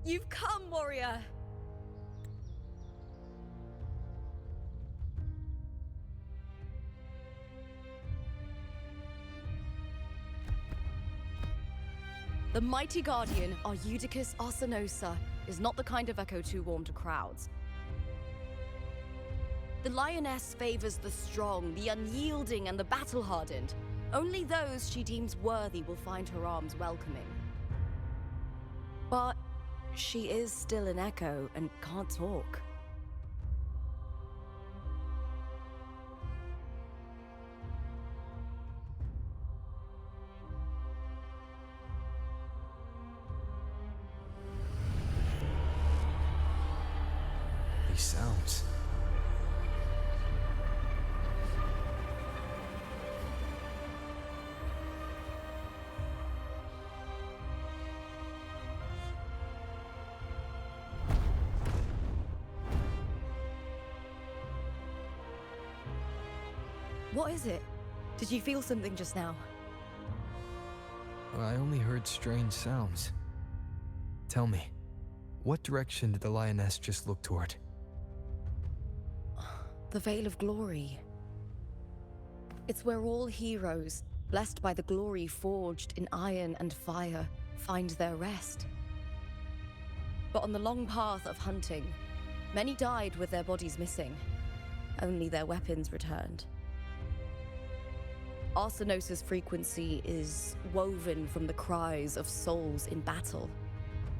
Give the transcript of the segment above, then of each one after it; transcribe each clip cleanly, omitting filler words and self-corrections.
You've come, warrior! The mighty guardian, our Eutychus Arsinosa, is not the kind of echo too warm to crowds. The lioness favors the strong, the unyielding, and the battle-hardened. Only those she deems worthy will find her arms welcoming. But she is still an echo and can't talk. These sounds. What is it? Did you feel something just now? I only heard strange sounds. Tell me, what direction did the lioness just look toward? The Veil of Glory. It's where all heroes, blessed by the glory forged in iron and fire, find their rest. But on the long path of hunting, many died with their bodies missing. Only their weapons returned. Arsinosa's frequency is woven from the cries of souls in battle.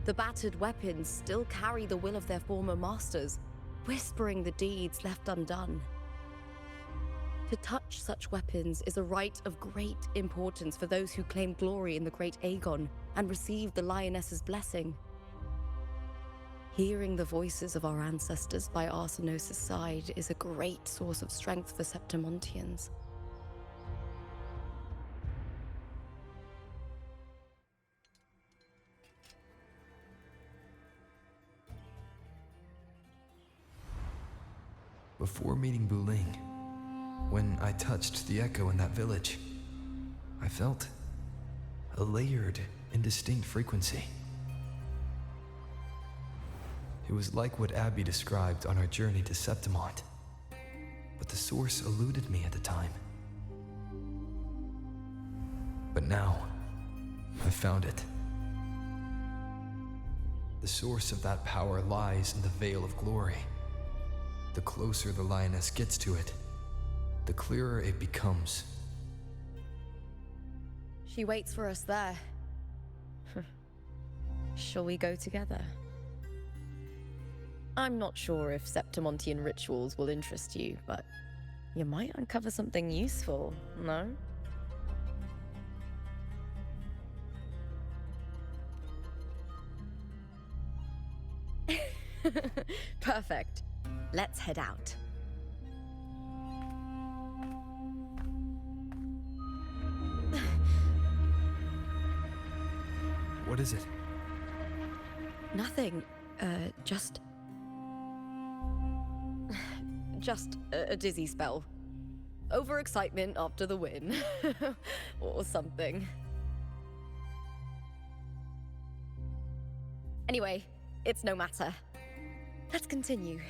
The battered weapons still carry the will of their former masters, whispering the deeds left undone. To touch such weapons is a rite of great importance for those who claim glory in the great Aegon and receive the lioness's blessing. Hearing the voices of our ancestors by Arsinosa's side is a great source of strength for Septimontians. Before meeting Buling, when I touched the echo in that village, I felt a layered, indistinct frequency. It was like what Abby described on our journey to Septimont, but the source eluded me at the time. But now, I've found it. The source of that power lies in the Veil of Glory. The closer the lioness gets to it, the clearer it becomes. She waits for us there. Shall we go together? I'm not sure if Septimontian rituals will interest you, but you might uncover something useful, no? Perfect. Let's head out. What is it? Nothing. Just a dizzy spell. Overexcitement after the win. Or something. Anyway, it's no matter. Let's continue.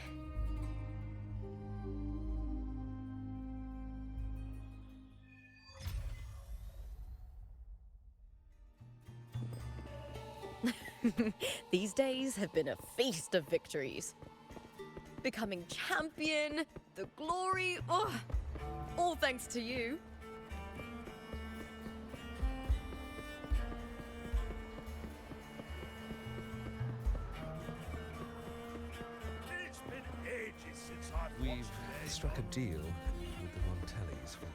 These days have been a feast of victories. Becoming champion, the glory, all thanks to you. It's been ages since I've We've watched an struck a Aegon. deal with the Montellis for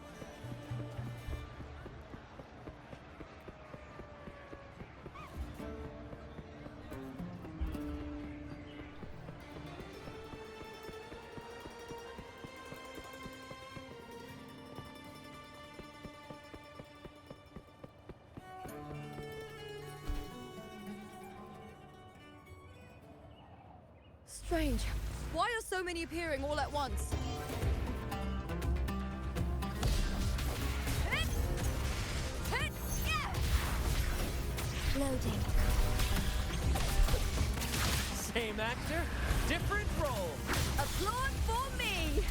Strange. Why are so many appearing all at once? Loading. Same actor, different role. Applaud for me!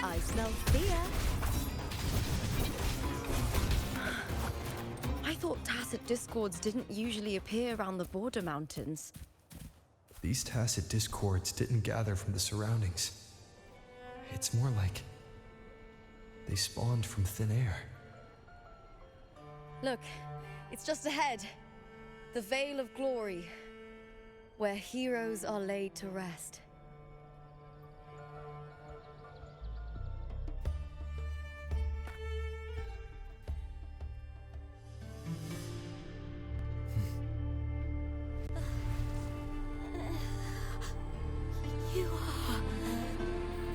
I smell fear. I thought tacit discords didn't usually appear around the border mountains. These tacit discords didn't gather from the surroundings. It's more like they spawned from thin air. Look, it's just ahead. The Veil of Glory, where heroes are laid to rest. You are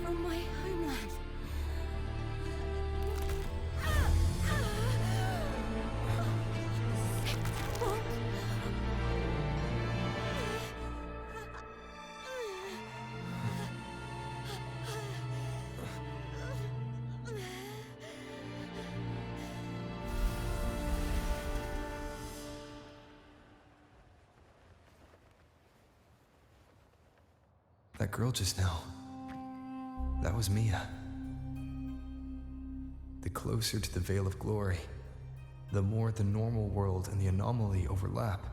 from my homeland. That girl just now, that was Mia. The closer to the Veil of Glory, the more the normal world and the anomaly overlap.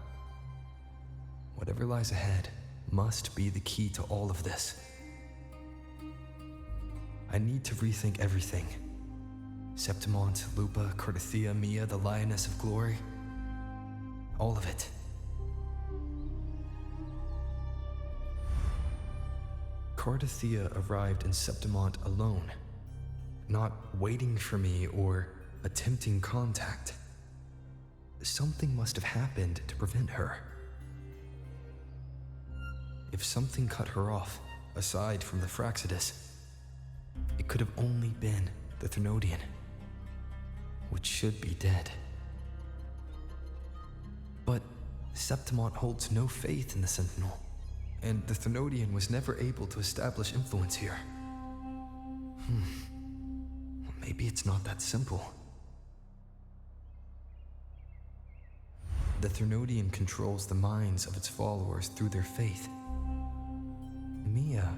Whatever lies ahead must be the key to all of this. I need to rethink everything. Septimont, Lupa, Cardathia, Mia, the Lioness of Glory. All of it. Cardathia arrived in Septimont alone, not waiting for me or attempting contact. Something must have happened to prevent her. If something cut her off, aside from the Fraxidus, it could have only been the Thermodian, which should be dead. But Septimont holds no faith in the Sentinel, and the Thermodian was never able to establish influence here. Maybe it's not that simple. The Thermodian controls the minds of its followers through their faith. Mia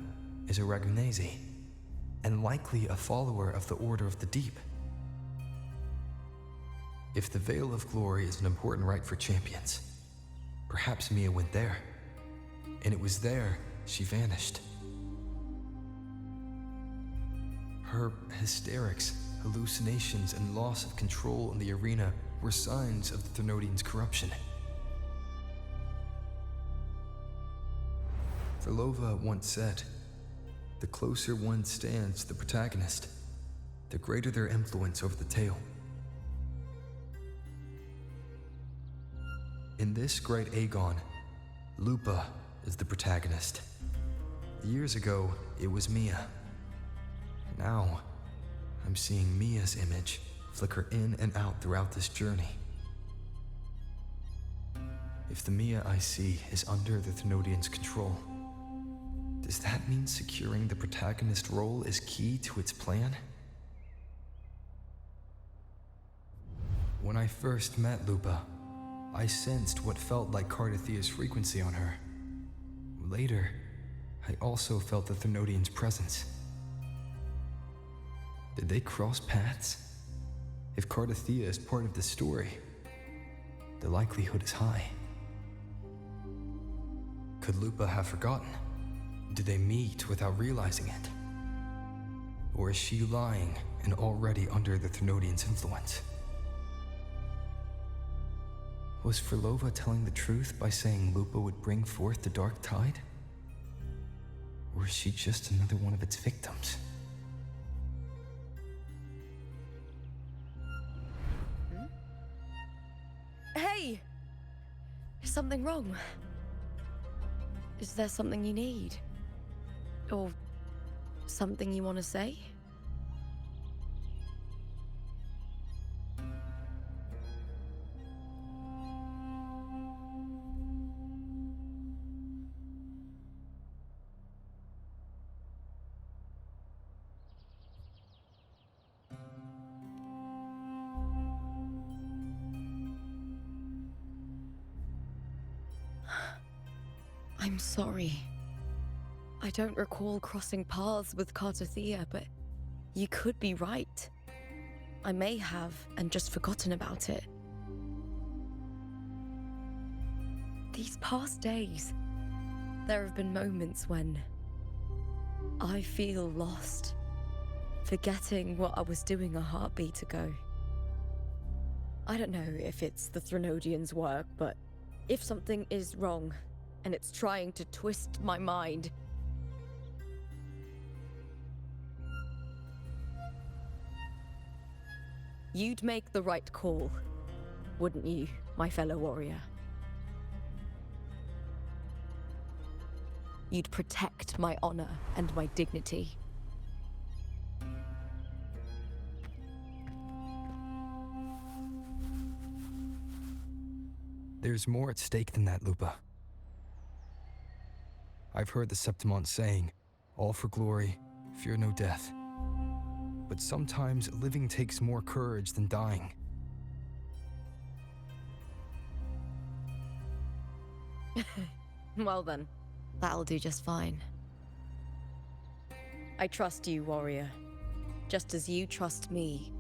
is a Ragunese, and likely a follower of the Order of the Deep. If the Veil of Glory is an important rite for champions, perhaps Mia went there. And it was there she vanished. Her hysterics, hallucinations, and loss of control in the arena were signs of the Thermodian's corruption. Verlova once said, "The closer one stands to the protagonist, the greater their influence over the tale." In this great Aegon, Lupa is the protagonist. Years ago, it was Mia. Now, I'm seeing Mia's image flicker in and out throughout this journey. If the Mia I see is under the Thermodian's control, does that mean securing the protagonist role is key to its plan? When I first met Lupa, I sensed what felt like Cardathia's frequency on her. Later, I also felt the Thermodian's presence. Did they cross paths? If Cardathia is part of the story, the likelihood is high. Could Lupa have forgotten? Did they meet without realizing it? Or is she lying and already under the Thermodian's influence? Was Verlova telling the truth by saying Lupa would bring forth the dark tide? Or is she just another one of its victims? Hey! Is something wrong? Is there something you need? Or something you want to say? I'm sorry. I don't recall crossing paths with Cartothea, but you could be right. I may have and just forgotten about it. These past days, there have been moments when I feel lost, forgetting what I was doing a heartbeat ago. I don't know if it's the Threnodians' work, but if something is wrong and it's trying to twist my mind, you'd make the right call, wouldn't you, my fellow warrior? You'd protect my honor and my dignity. There's more at stake than that, Lupa. I've heard the Septimont saying, all for glory, fear no death. But sometimes living takes more courage than dying. Well then, that'll do just fine. I trust you, warrior, just as you trust me.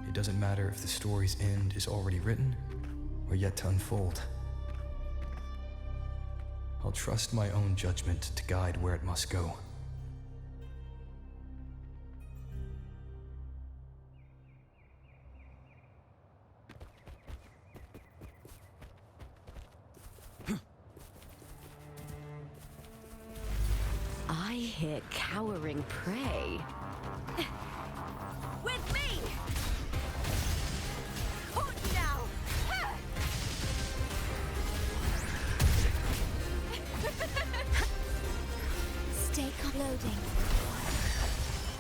It doesn't matter if the story's end is already written or yet to unfold. I'll trust my own judgment to guide where it must go. I hear cowering prey. With me! On now! Stay loading.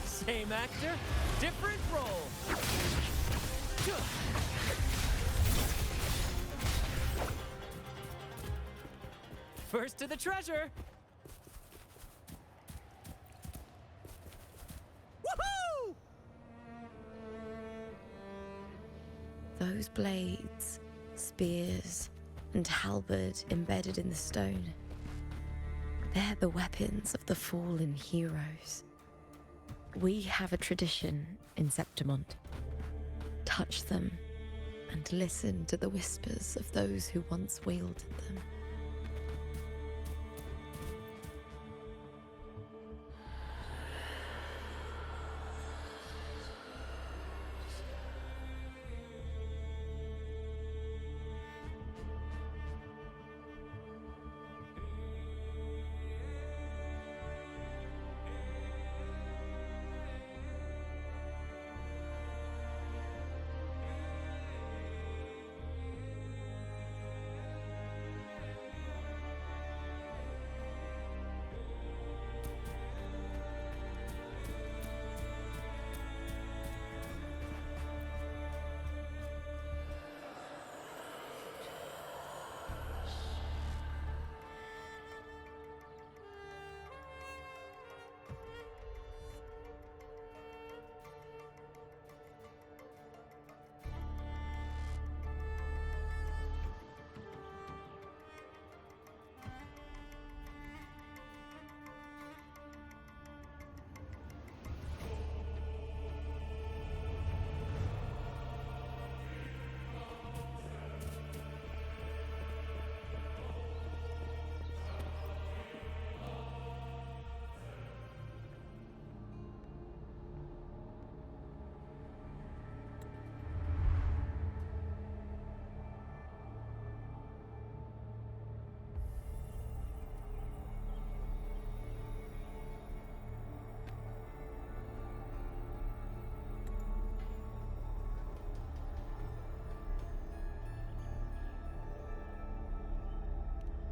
Same actor, different role. First to the treasure. Woohoo! Those blades, spears, and halberd embedded in the stone. They're the weapons of the fallen heroes. We have a tradition in Septimont. Touch them and listen to the whispers of those who once wielded them.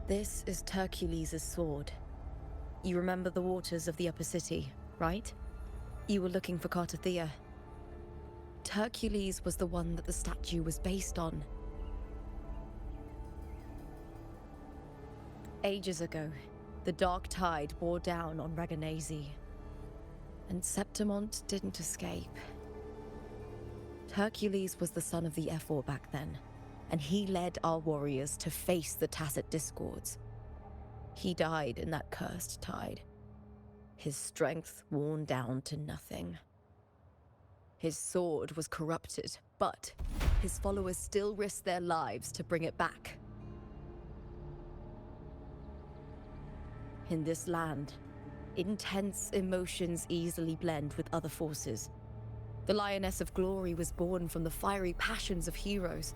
This is Hercules' sword. You remember the waters of the upper city, right? You were looking for Cartothea. Hercules was the one that the statue was based on. Ages ago, the dark tide bore down on Reganese, and Septimont didn't escape. Hercules was the son of the Ephor back then, and he led our warriors to face the Tacit Discords. He died in that cursed tide, his strength worn down to nothing. His sword was corrupted, but his followers still risked their lives to bring it back. In this land, intense emotions easily blend with other forces. The Lioness of Glory was born from the fiery passions of heroes,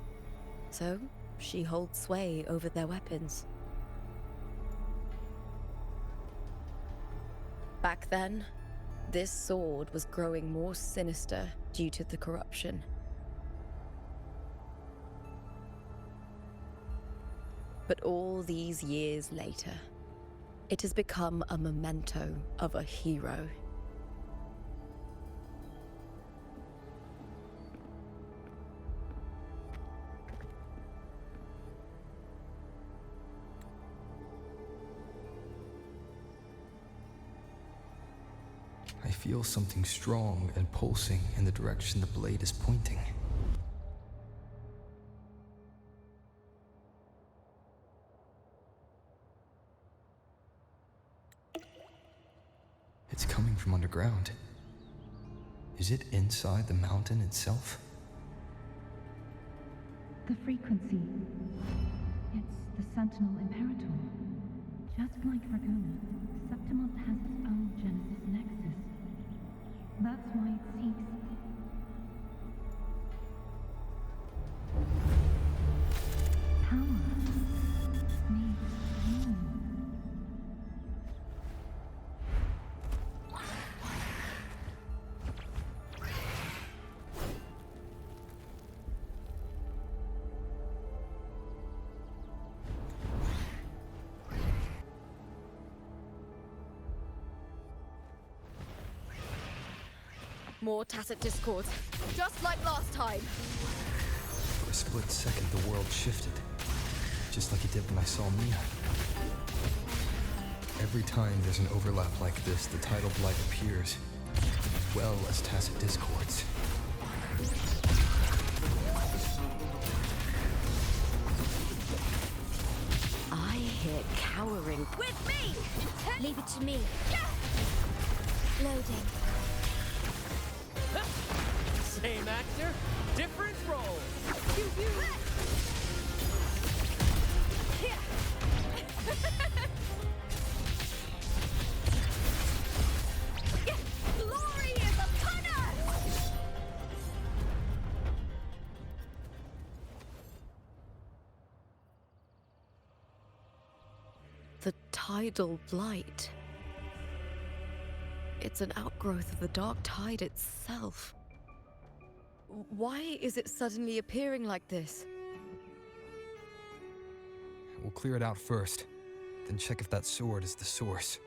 so she holds sway over their weapons. Back then, this sword was growing more sinister due to the corruption. But all these years later, it has become a memento of a hero. I feel something strong and pulsing in the direction the blade is pointing. It's coming from underground. Is it inside the mountain itself? The frequency. It's the Sentinel Imperator. Just like Dragona, Septimont has its own Genesis Nexus. That's why it seeks... power. Needs meaning. More Tacit Discords, just like last time. For a split second, the world shifted. Just like it did when I saw Mia. Every time there's an overlap like this, the tidal blight appears, as well as Tacit Discords. I hear cowering. With me! Leave it to me. Loading. Same actor, different role. Glory is upon us! The tidal blight. It's an outgrowth of the dark tide itself. Why is it suddenly appearing like this? We'll clear it out first, then check if that sword is the source.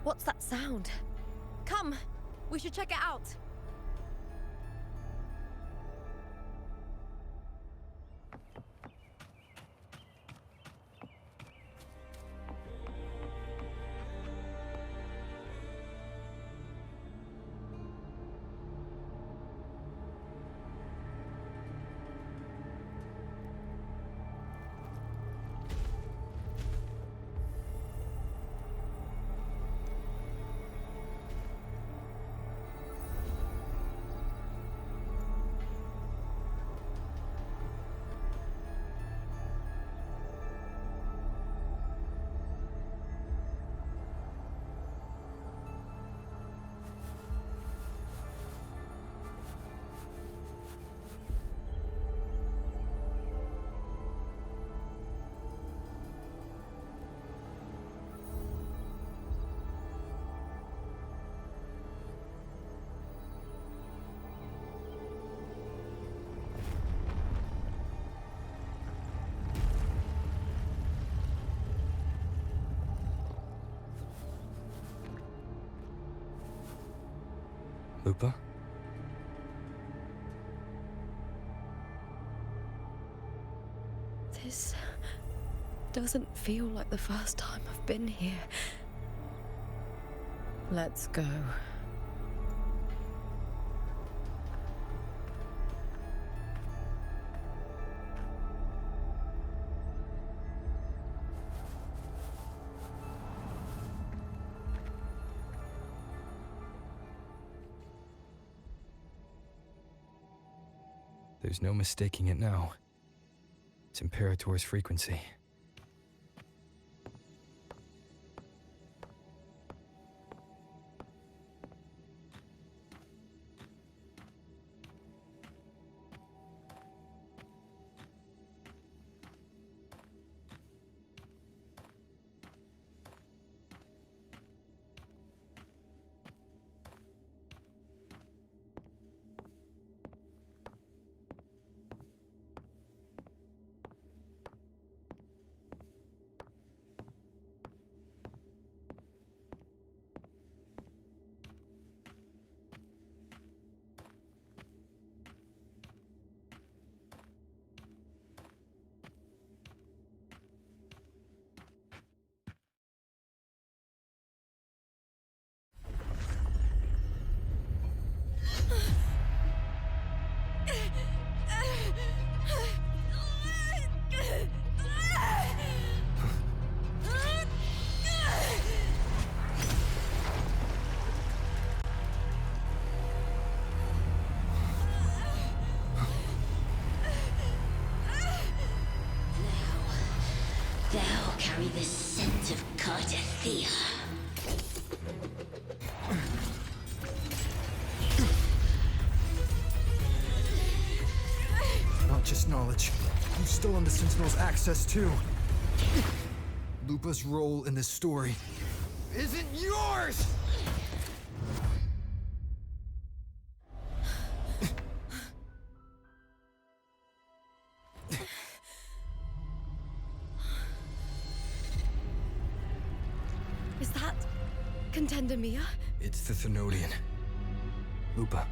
What's that sound? Come, we should check it out. Lupa? This doesn't feel like the first time I've been here. Let's go. There's no mistaking it now. It's Imperator's frequency. Thou carry the scent of Cardathea. Not just knowledge. You've stolen the Sentinel's access too. Lupa's role in this story isn't yours! Is that Contender Mia? It's the Thenodian. Lupa,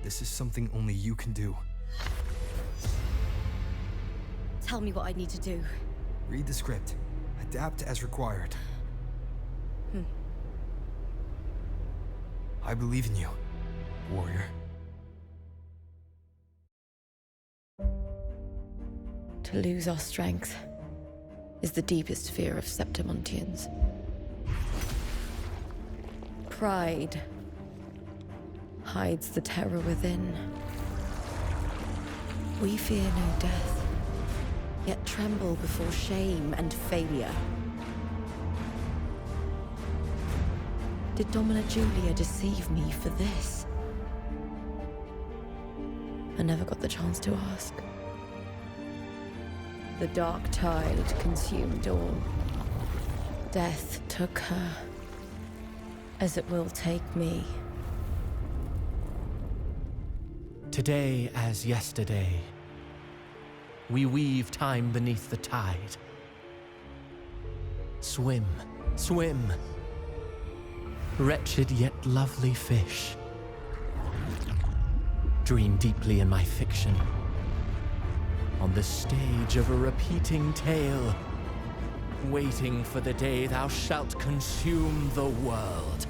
this is something only you can do. Tell me what I need to do. Read the script. Adapt as required. I believe in you, warrior. To lose our strength is the deepest fear of Septimontians. Pride hides the terror within. We fear no death, yet tremble before shame and failure. Did Domina Julia deceive me for this? I never got the chance to ask. The dark tide consumed all. Death took her, as it will take me. Today as yesterday, we weave time beneath the tide. Swim, swim, wretched yet lovely fish. Dream deeply in my fiction, on the stage of a repeating tale, waiting for the day thou shalt consume the world.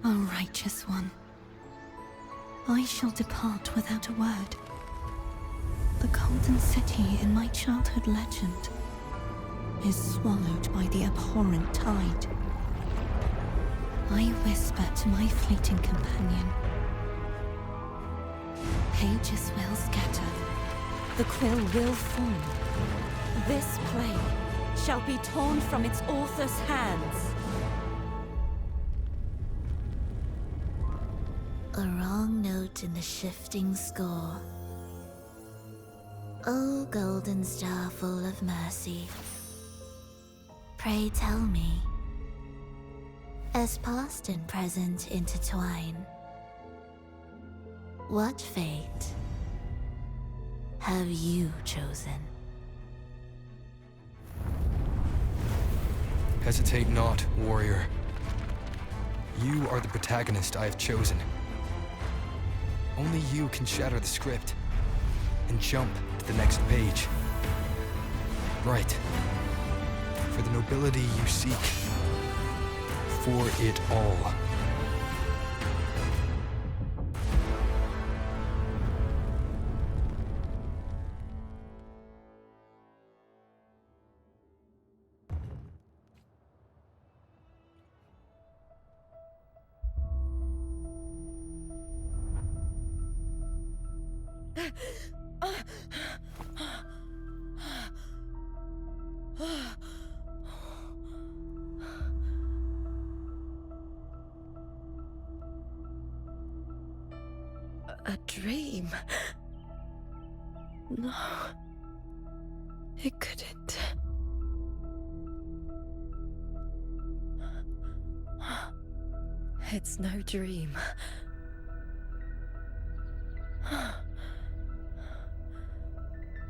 O righteous one, I shall depart without a word. The golden city in my childhood legend is swallowed by the abhorrent tide. I whisper to my fleeting companion. Pages will scatter. The quill will form. This play shall be torn from its author's hands. A wrong note in the shifting score. O golden star full of mercy, pray tell me, as past and present intertwine, what fate have you chosen? Hesitate not, warrior. You are the protagonist I have chosen. Only you can shatter the script and jump to the next page. Right. For the nobility you seek. For it all. A dream? No. It couldn't. It's no dream.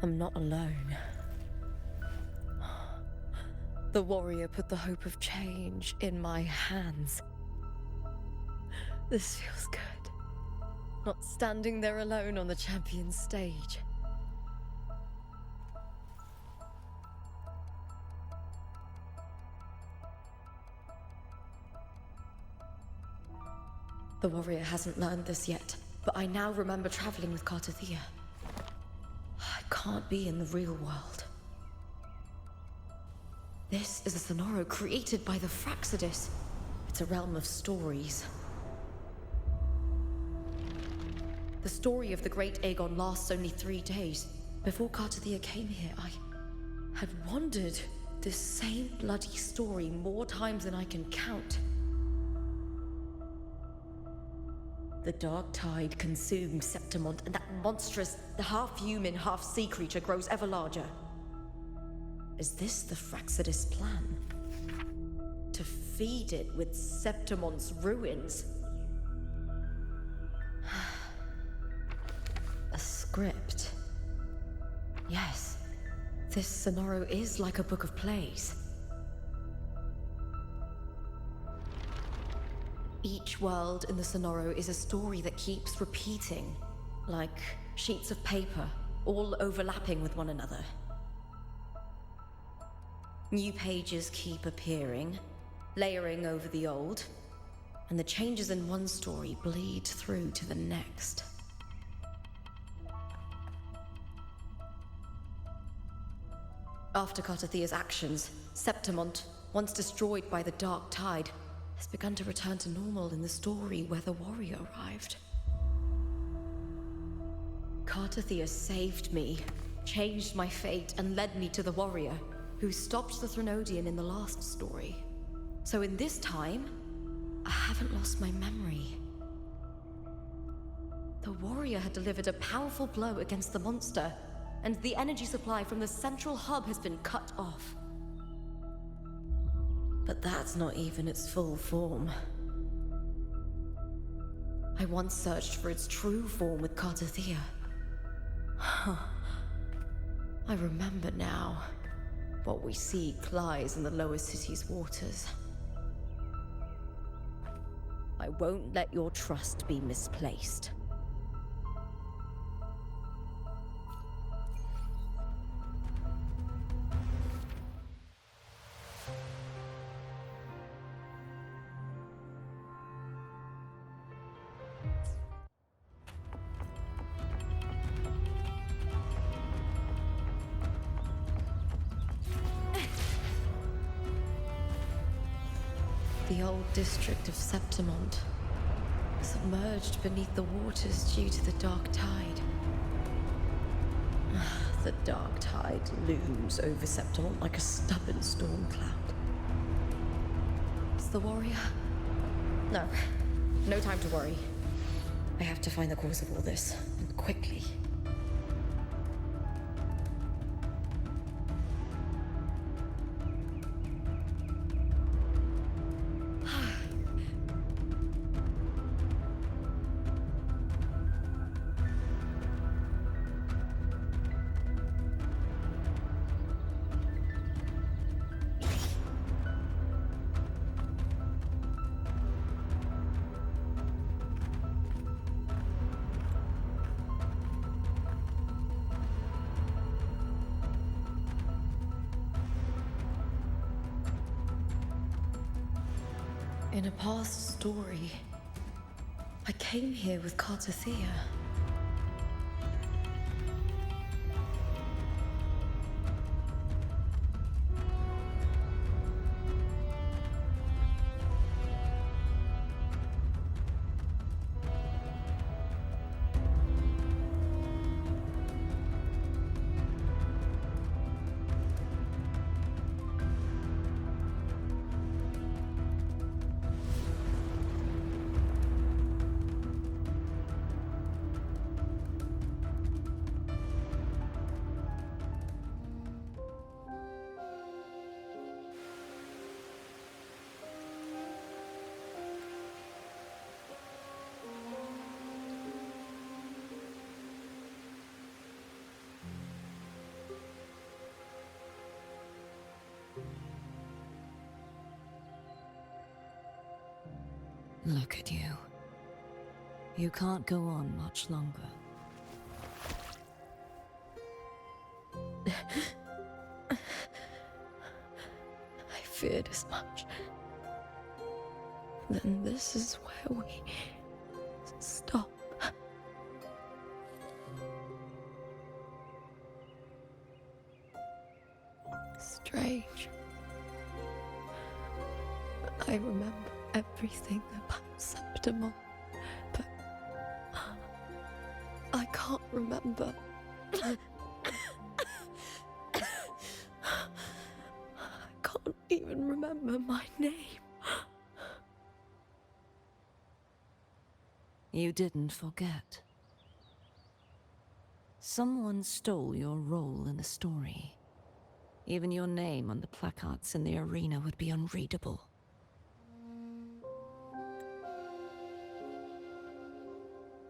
I'm not alone. The warrior put the hope of change in my hands. This feels good. Not standing there alone on the champion's stage. The warrior hasn't learned this yet, but I now remember traveling with Cartathea. I can't be in the real world. This is a Sonoro created by the Fraxidus. It's a realm of stories. The story of the great Aegon lasts only 3 days. Before Cartathea came here, I had wandered this same bloody story more times than I can count. The dark tide consumes Septimont, and that monstrous, half-human, half-sea creature grows ever larger. Is this the Fraxidus plan? To feed it with Septimont's ruins? A script. Yes, this Sonoro is like a book of plays. Each world in the Sonoro is a story that keeps repeating, like sheets of paper, all overlapping with one another. New pages keep appearing, layering over the old, and the changes in one story bleed through to the next. After Cartathea's actions, Septimont, once destroyed by the dark tide, has begun to return to normal in the story where the warrior arrived. Cartathea saved me, changed my fate, and led me to the warrior, who stopped the Threnodian in the last story. So in this time, I haven't lost my memory. The warrior had delivered a powerful blow against the monster, and the energy supply from the central hub has been cut off. But that's not even its full form. I once searched for its true form with Cartathea. I remember now. What we seek lies in the lower city's waters. I won't let your trust be misplaced. The old district of Septimont, submerged beneath the waters due to the dark tide. The dark tide looms over Septimont like a stubborn storm cloud. Is the warrior? No. No time to worry. I have to find the cause of all this, and quickly. In a past story, I came here with Cartothea. Look at you. You can't go on much longer. I feared as much. Then this is where we stop. Strange. I remember everything about Septimont, but I can't remember. I can't even remember my name. You didn't forget. Someone stole your role in the story. Even your name on the placards in the arena would be unreadable.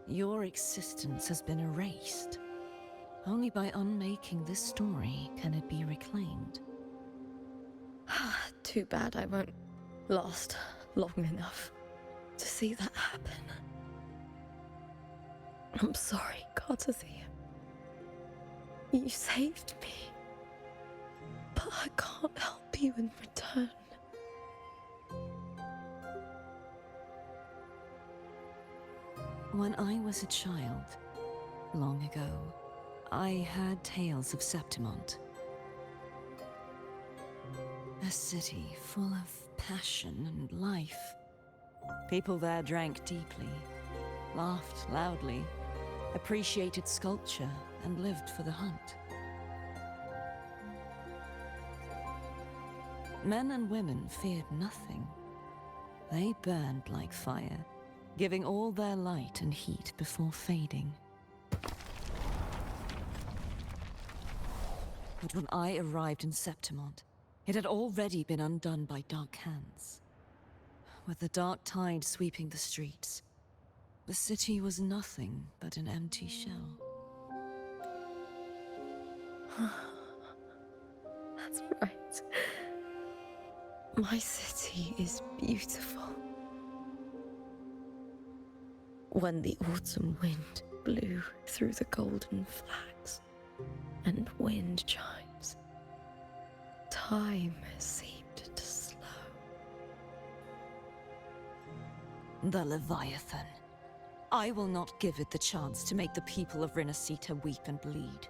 Your existence has been erased. Only by unmaking this story can it be reclaimed. Too bad I won't last long enough to see that happen. I'm sorry, Cartothea. You saved me. But I can't help you in return. When I was a child, long ago, I had tales of Septimont. A city full of passion and life. People there drank deeply, laughed loudly, appreciated sculpture, and lived for the hunt. Men and women feared nothing. They burned like fire, giving all their light and heat before fading. But when I arrived in Septimont, it had already been undone by dark hands. With the dark tide sweeping the streets, the city was nothing but an empty shell. That's right. My city is beautiful. When the autumn wind blew through the golden flags and wind chimes, time seemed to slow. The Leviathan. I will not give it the chance to make the people of Rinascita weep and bleed.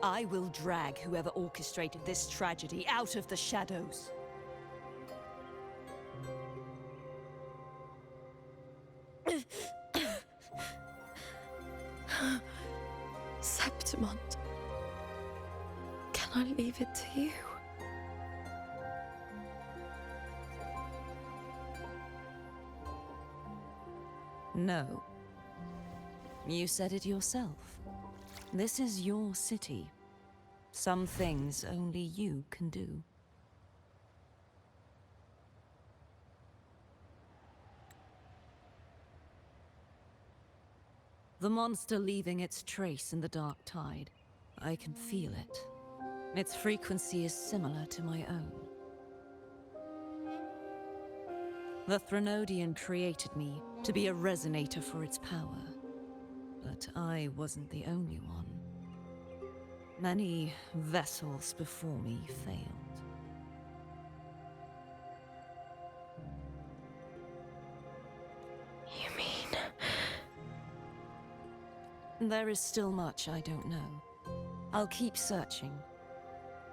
I will drag whoever orchestrated this tragedy out of the shadows. Septimond, can I leave it to you? No. You said it yourself. This is your city. Some things only you can do. The monster leaving its trace in the dark tide. I can feel it. Its frequency is similar to my own. The Threnodian created me to be a resonator for its power. But I wasn't the only one. Many vessels before me failed. You mean... There is still much I don't know. I'll keep searching.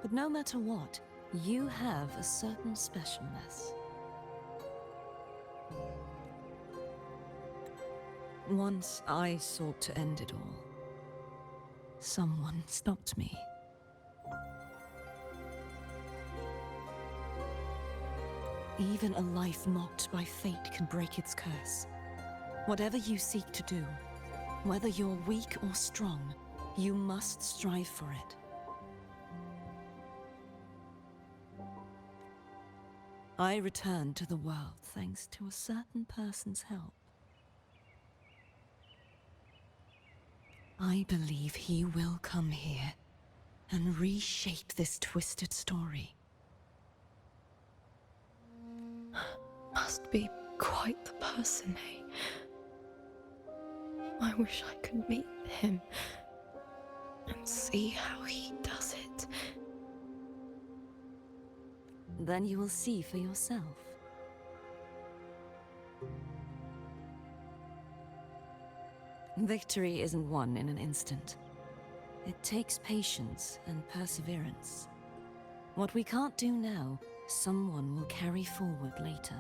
But no matter what, you have a certain specialness. Once I sought to end it all. Someone stopped me. Even a life mocked by fate can break its curse. Whatever you seek to do, whether you're weak or strong, you must strive for it. I returned to the world thanks to a certain person's help. I believe he will come here and reshape this twisted story. Must be quite the person, eh? I wish I could meet him and see how he does it. Then you will see for yourself. Victory isn't won in an instant. It takes patience and perseverance. What we can't do now, someone will carry forward later.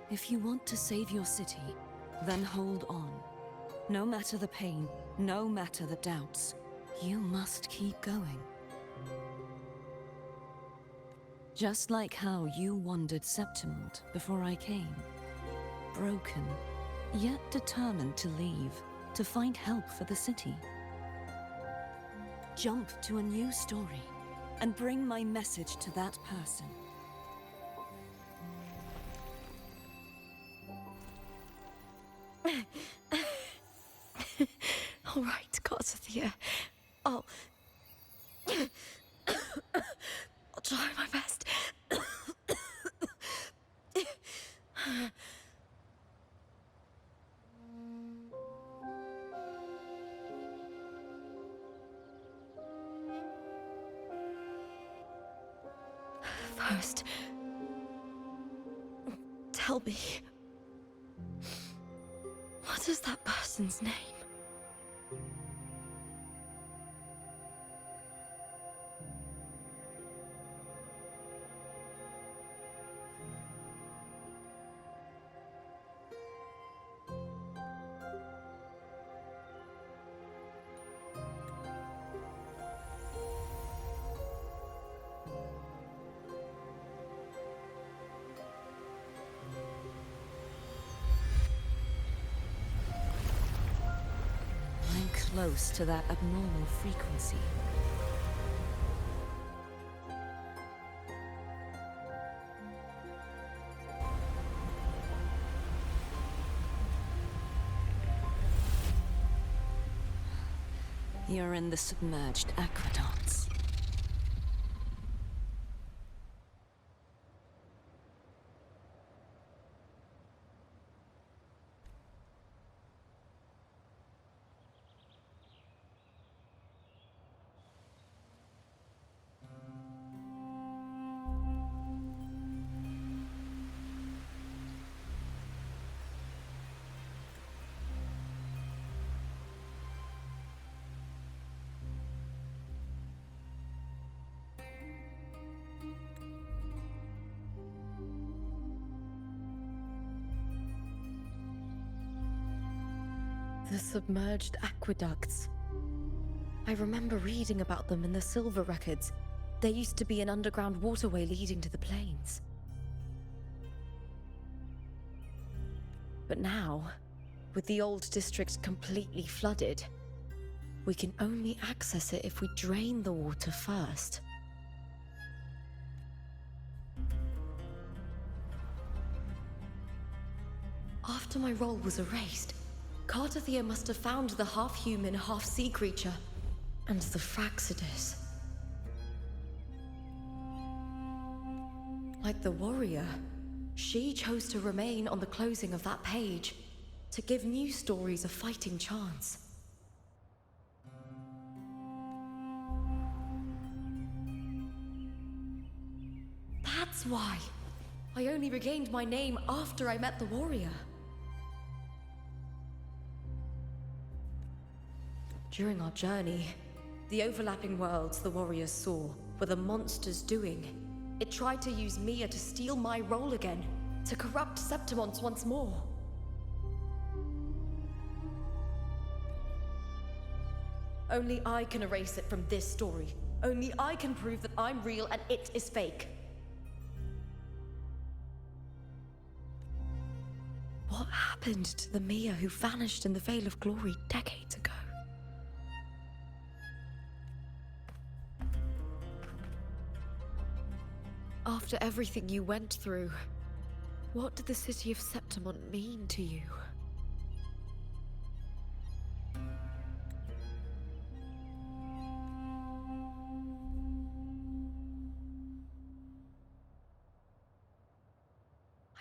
If you want to save your city, then hold on. No matter the pain, no matter the doubts, you must keep going. Just like how you wandered Septimond before I came. Broken, yet determined to leave, to find help for the city. Jump to a new story, and bring my message to that person. All right, gods of the air. I'll try my best. First, tell me, what is that person's name? I'm close to that abnormal frequency. You're in the submerged aqueducts. The submerged aqueducts. I remember reading about them in the silver records. There used to be an underground waterway leading to the plains. But now, with the old district completely flooded, we can only access it if we drain the water first. After my role was erased, Cartathea must have found the half-human, half-sea creature, and the Fraxidus. Like the warrior, she chose to remain on the closing of that page, to give new stories a fighting chance. That's why I only regained my name after I met the warrior. During our journey, the overlapping worlds the warriors saw were the monster's doing. It tried to use Mia to steal my role again, to corrupt Septimons once more. Only I can erase it from this story. Only I can prove that I'm real and it is fake. What happened to the Mia who vanished in the Veil of Glory decades ago? After everything you went through, what did the city of Septimon mean to you?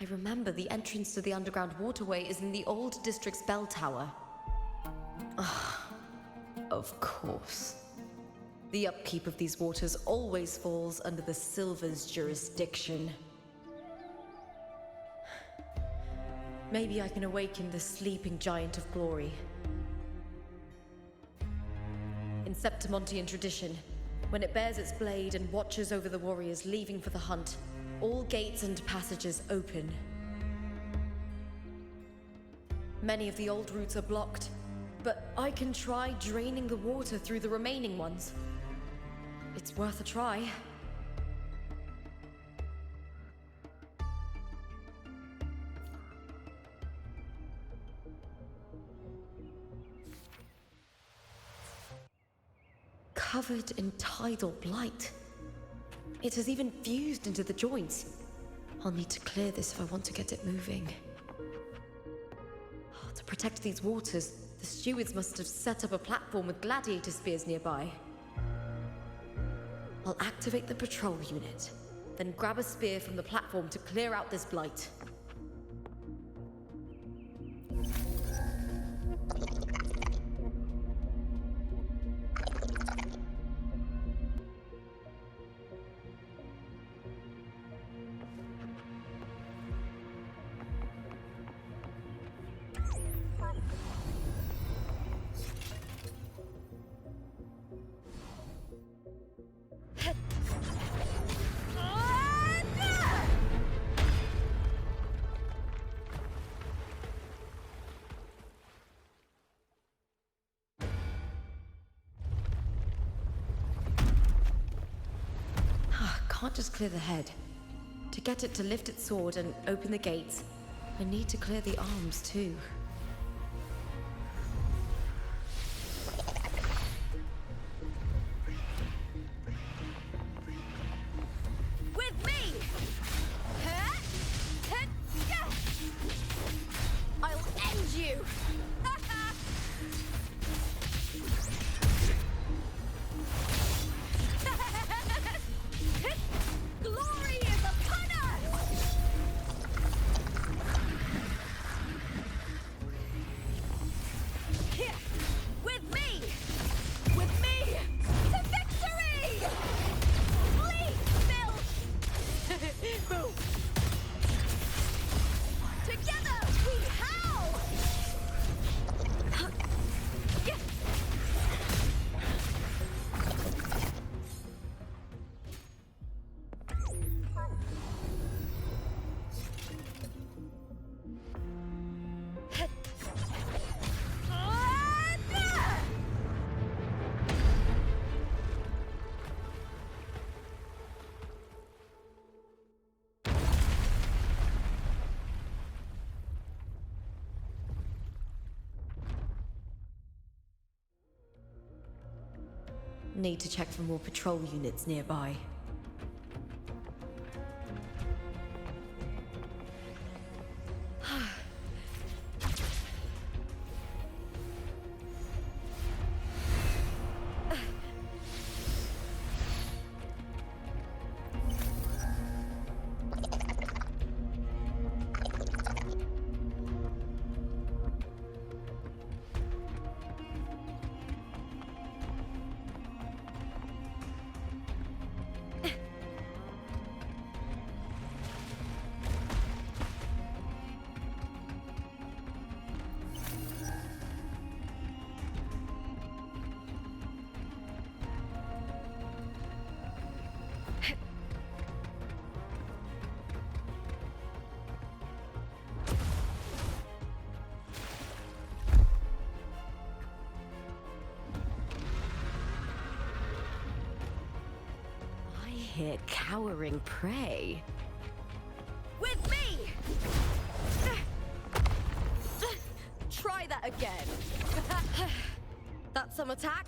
I remember the entrance to the underground waterway is in the old district's bell tower. Of course. The upkeep of these waters always falls under the Silver's jurisdiction. Maybe I can awaken the sleeping giant of glory. In Septimontian tradition, when it bears its blade and watches over the warriors leaving for the hunt, all gates and passages open. Many of the old routes are blocked, but I can try draining the water through the remaining ones. It's worth a try. Covered in tidal blight. It has even fused into the joints. I'll need to clear this if I want to get it moving. To protect these waters, the stewards must have set up a platform with gladiator spears nearby. I'll activate the patrol unit, then grab a spear from the platform to clear out this blight. Can't just clear the head. To get it to lift its sword and open the gates, I need to clear the arms too. With me! I'll end you! Need to check for more patrol units nearby. Here, cowering prey. With me! Try that again. That's some attack.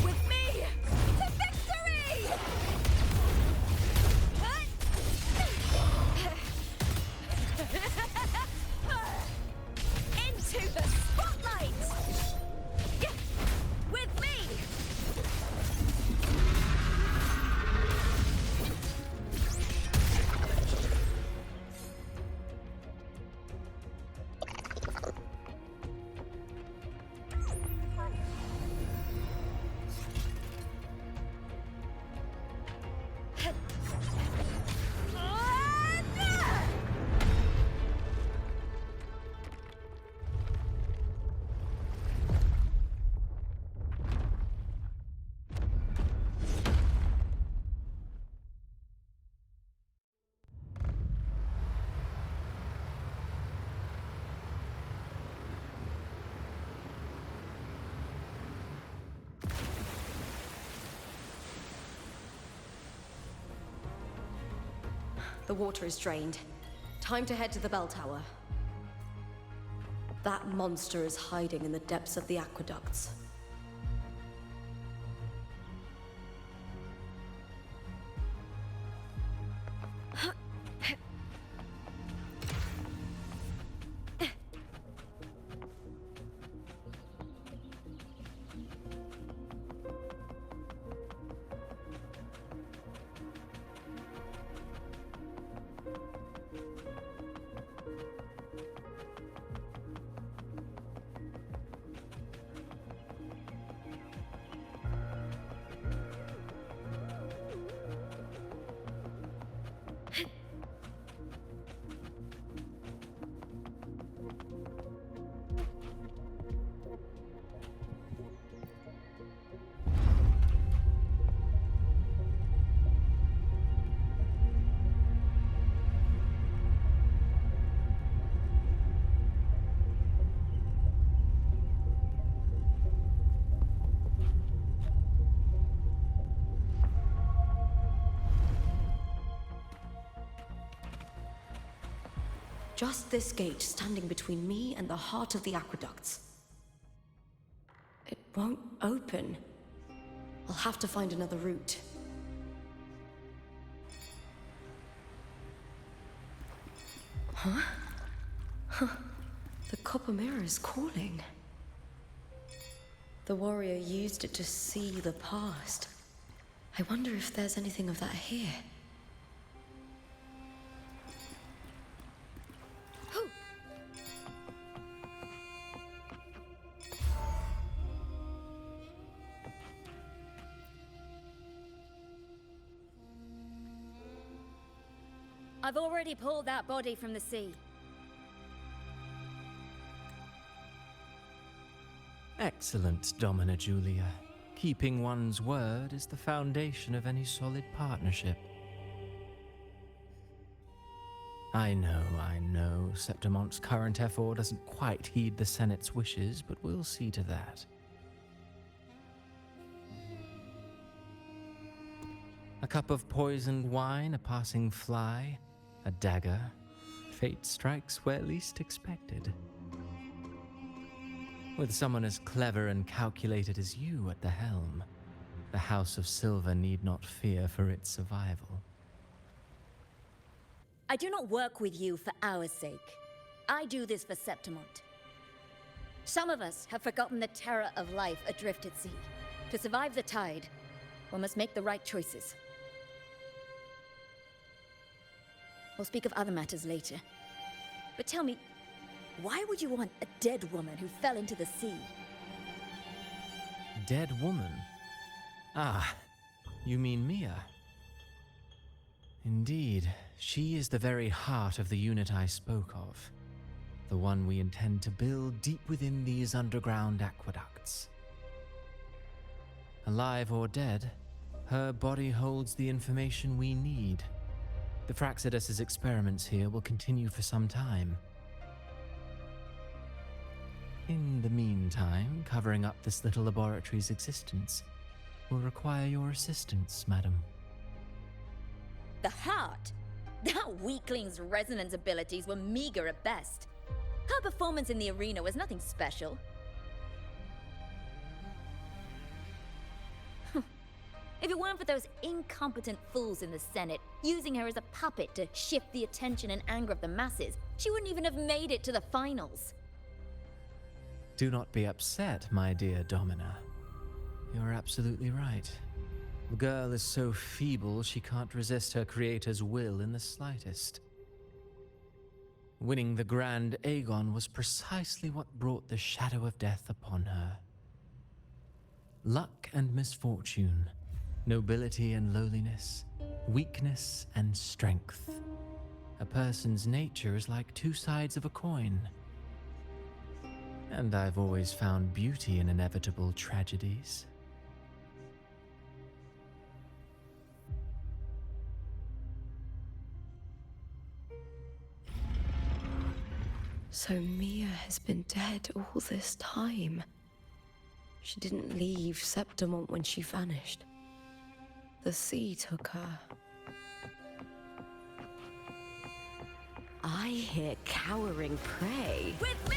With me! To victory! Into the spotlight! With me! The water is drained. Time to head to the bell tower. That monster is hiding in the depths of the aqueducts. Just this gate standing between me and the heart of the aqueducts. It won't open. I'll have to find another route. Huh? The copper mirror is calling. The warrior used it to see the past. I wonder if there's anything of that here. I've already pulled that body from the sea. Excellent, Domina Julia. Keeping one's word is the foundation of any solid partnership. I know, Septimonte's current effort doesn't quite heed the Senate's wishes, but we'll see to that. A cup of poisoned wine, a passing fly, a dagger, Fate strikes where least expected. With someone as clever and calculated as you at the helm, the House of Silver need not fear for its survival. I do not work with you for our sake. I do this for Septimont. Some of us have forgotten the terror of life adrift at sea. To survive the tide, one must make the right choices. We'll speak of other matters later. But tell me, why would you want a dead woman who fell into the sea? Dead woman? Ah, you mean Mia? Indeed, she is the very heart of the unit I spoke of. The one we intend to build deep within these underground aqueducts. Alive or dead, her body holds the information we need. The Fraxidus' experiments here will continue for some time. In the meantime, covering up this little laboratory's existence will require your assistance, madam. The heart? That weakling's resonance abilities were meager at best. Her performance in the arena was nothing special. If it weren't for those incompetent fools in the Senate, using her as a puppet to shift the attention and anger of the masses, she wouldn't even have made it to the finals. Do not be upset, my dear Domina. You're absolutely right. The girl is so feeble she can't resist her creator's will in the slightest. Winning the Grand Aegon was precisely what brought the shadow of death upon her. Luck and misfortune, nobility and lowliness, weakness and strength. A person's nature is like two sides of a coin. And I've always found beauty in inevitable tragedies. So Mia has been dead all this time. She didn't leave Septimont when she vanished. The sea took her. I hear cowering prey. With me!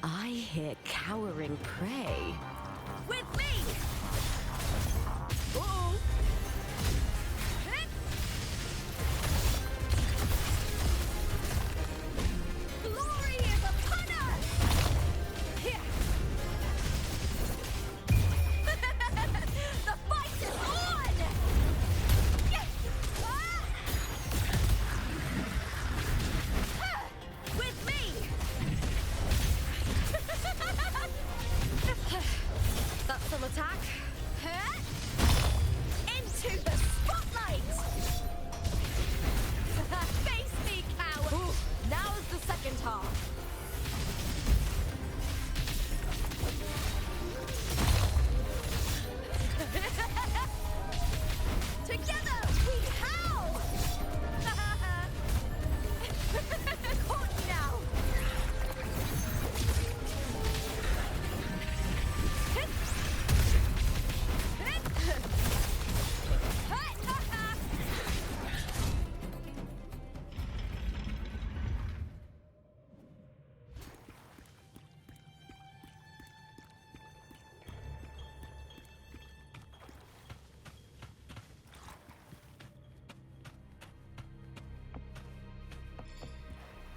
I hear cowering prey. With me! Uh-oh. Glory is upon us! Here. The fight is on! With me!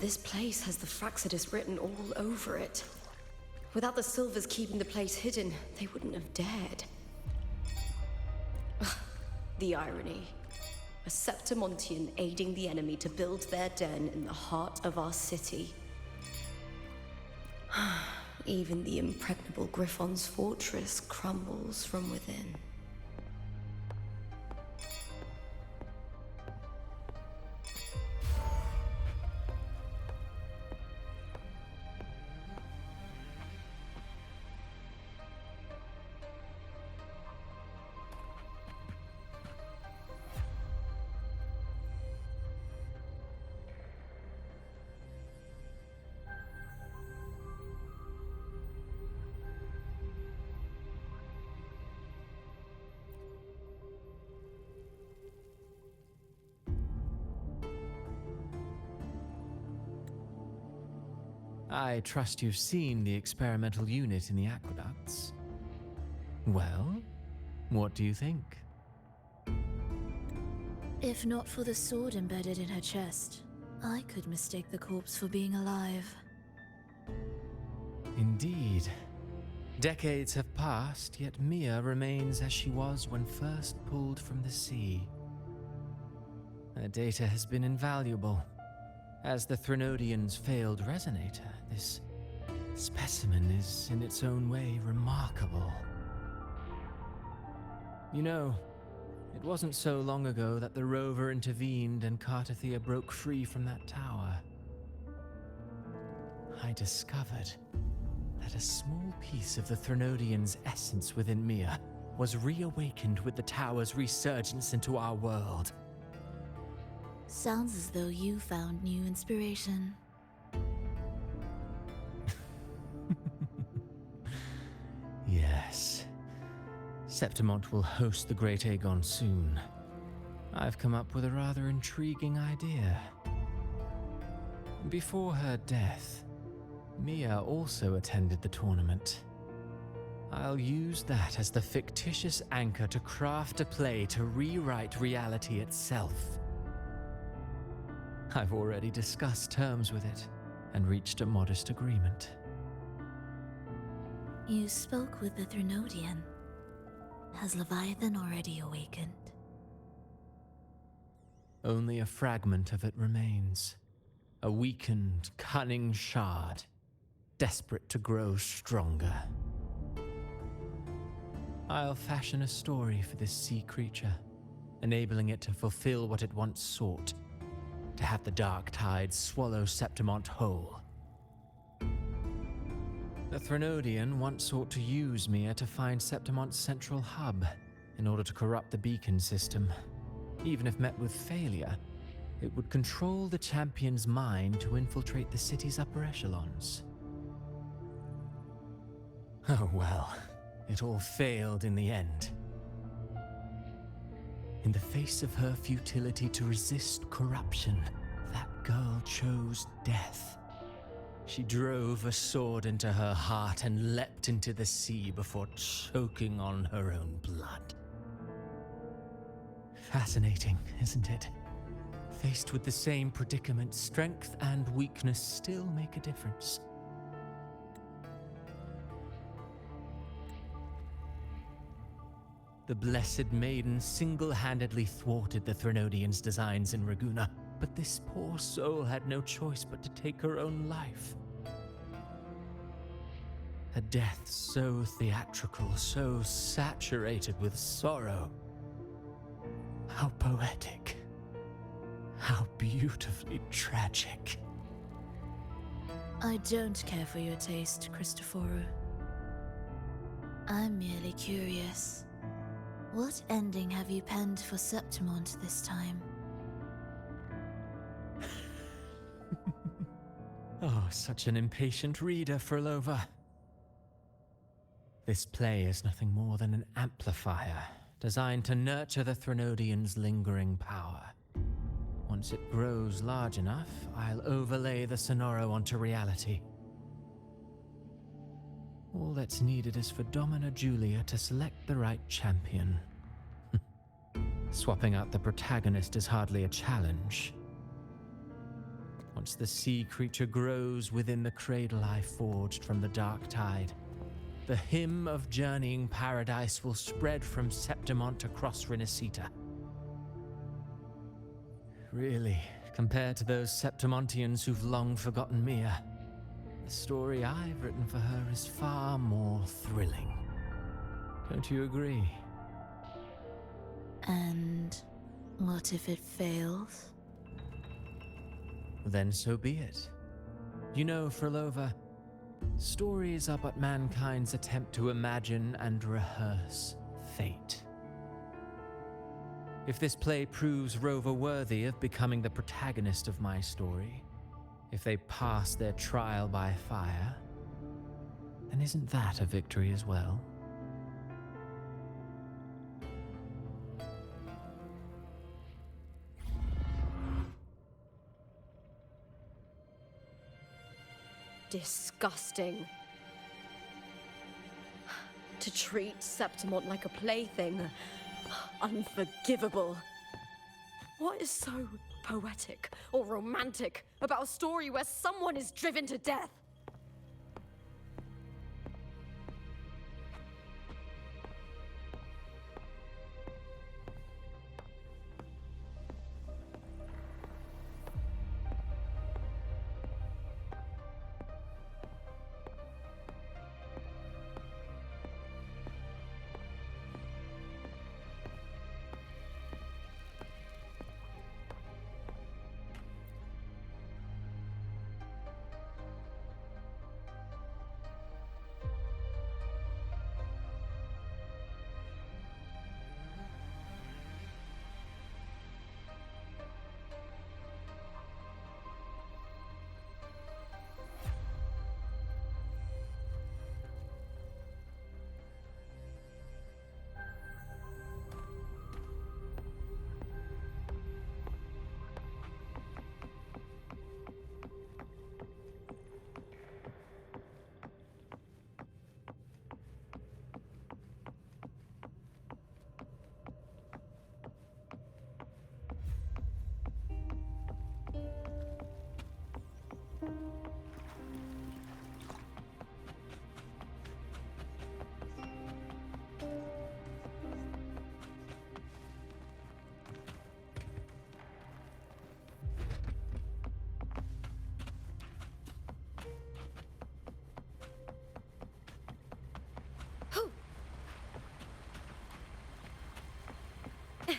This place has the Fraxidus written all over it. Without the Silvers keeping the place hidden, they wouldn't have dared. The irony. A Septimontian aiding the enemy to build their den in the heart of our city. Even the impregnable Griffon's fortress crumbles from within. I trust you've seen the experimental unit in the aqueducts. Well, what do you think? If not for the sword embedded in her chest, I could mistake the corpse for being alive. Indeed. Decades have passed, yet Mia remains as she was when first pulled from the sea. Her data has been invaluable. As the Threnodian's failed resonator, this specimen is in its own way remarkable. You know, it wasn't so long ago that the rover intervened and Cartathea broke free from that tower. I discovered that a small piece of the Threnodian's essence within Mia was reawakened with the tower's resurgence into our world. Sounds as though you found new inspiration. Yes. Septimont will host the Great Aegon soon. I've come up with a rather intriguing idea. Before her death, Mia also attended the tournament. I'll use that as the fictitious anchor to craft a play to rewrite reality itself. I've already discussed terms with it and reached a modest agreement. You spoke with the Threnodian. Has Leviathan already awakened? Only a fragment of it remains. A weakened, cunning shard, desperate to grow stronger. I'll fashion a story for this sea creature, enabling it to fulfill what it once sought. To have the dark tide swallow Septimont whole. The Threnodian once sought to use Mia to find Septimont's central hub in order to corrupt the beacon system. Even if met with failure, it would control the champion's mind to infiltrate the city's upper echelons. Oh well, it all failed in the end. In the face of her futility to resist corruption, that girl chose death. She drove a sword into her heart and leapt into the sea before choking on her own blood. Fascinating, isn't it? Faced with the same predicament, strength and weakness still make a difference. The Blessed Maiden single-handedly thwarted the Threnodian's designs in Raguna, but this poor soul had no choice but to take her own life. A death so theatrical, so saturated with sorrow. How poetic. How beautifully tragic. I don't care for your taste, Christophoru. I'm merely curious. What ending have you penned for Septimont this time? Oh, such an impatient reader, Frolova. This play is nothing more than an amplifier, designed to nurture the Threnodian's lingering power. Once it grows large enough, I'll overlay the Sonoro onto reality. All that's needed is for Domina Julia to select the right champion. Swapping out the protagonist is hardly a challenge. Once the sea creature grows within the cradle I forged from the dark tide, the hymn of journeying paradise will spread from Septimont across Rinascita. Really, compared to those Septimontians who've long forgotten Mia, the story I've written for her is far more thrilling. Don't you agree? And what if it fails? Then so be it. You know, Frolova, stories are but mankind's attempt to imagine and rehearse fate. If this play proves Rover worthy of becoming the protagonist of my story, if they pass their trial by fire, then isn't that a victory as well? Disgusting. To treat Septimont like a plaything. Unforgivable. What is so poetic or romantic about a story where someone is driven to death?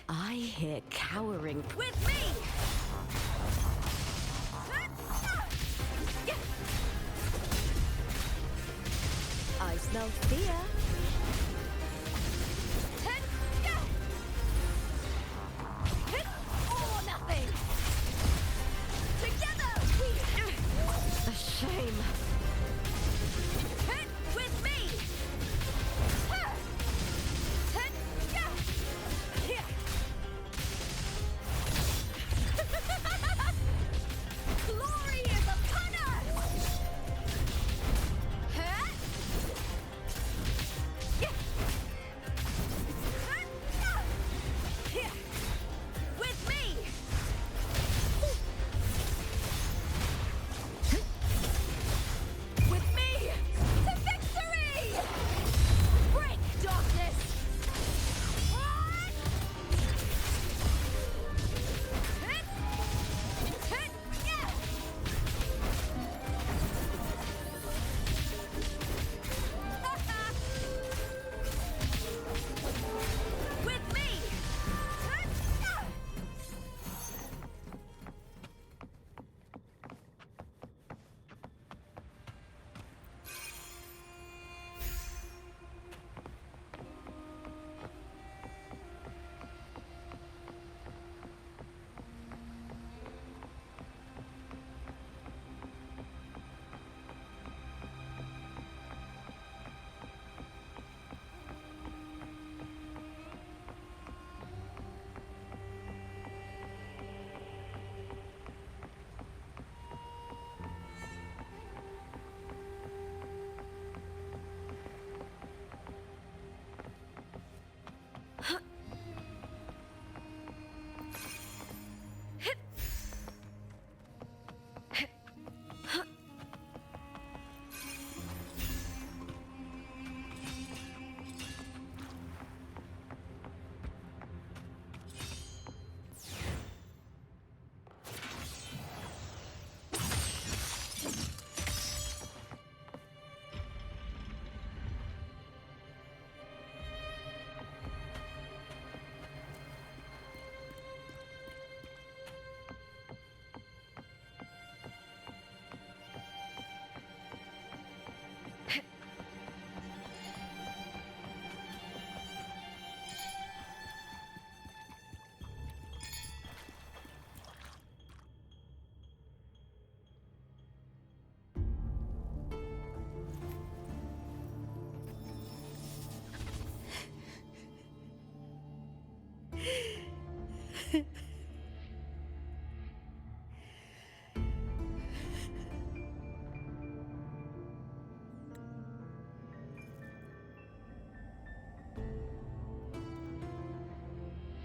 I hear cowering. With me! I smell fear. Or nothing! Together we... A shame. With me! Glory is upon us!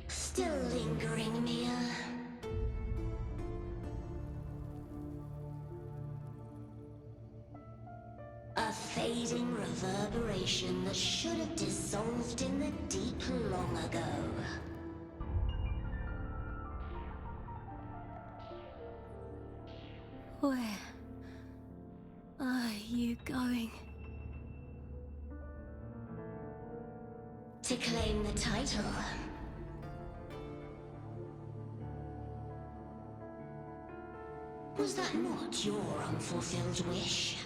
Still lingering, Mia? A fading reverberation that should have dissolved in the deep long ago. Where are you going? To claim the title. Was that not your unfulfilled wish?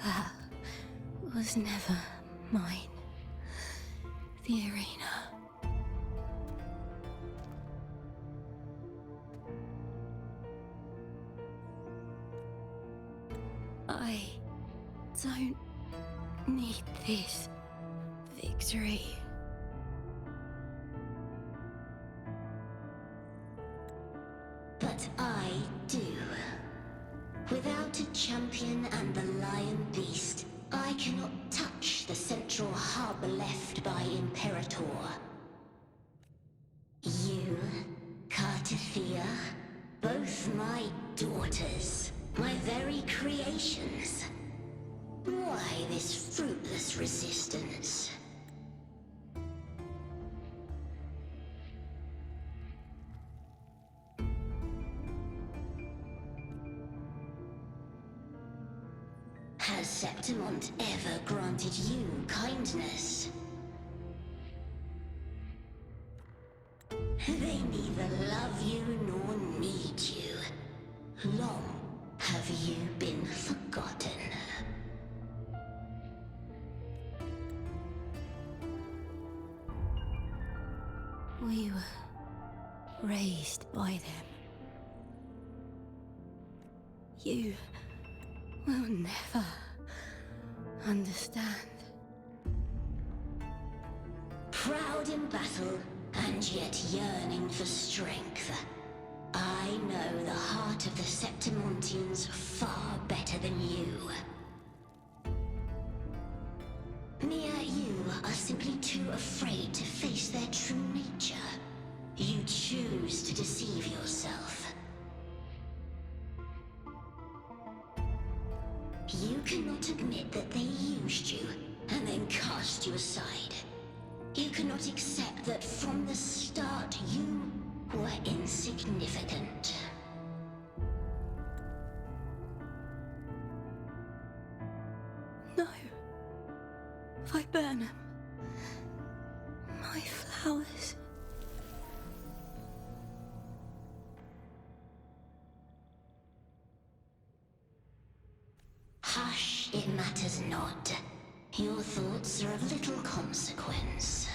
That was never mine. The arena. I don't need this victory. But I do. Without a champion and the lion beast, I cannot touch the central hub left by Imperator. You, Cartithia, both my daughters, my very creations. Why this fruitless resistance? Has Septimont ever granted you kindness? They neither love you nor need you. Long have you been forgotten. We were raised by them. You will never understand. Proud in battle, and yet yearning for strength. I know the heart of the Septimontians far better than you. Mia, you are simply too afraid to face their true nature. You choose to deceive yourself. You cannot admit that they used you and then cast you aside. You cannot accept that from the start you were insignificant. No. Viburnum. My flowers. Hush, it matters not. Your thoughts are of little consequence.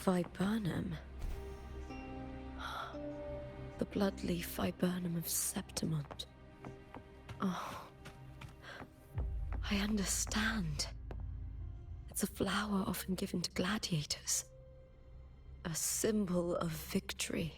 Viburnum. The bloodleaf viburnum of Septimont. Oh, I understand. It's a flower often given to gladiators. A symbol of victory.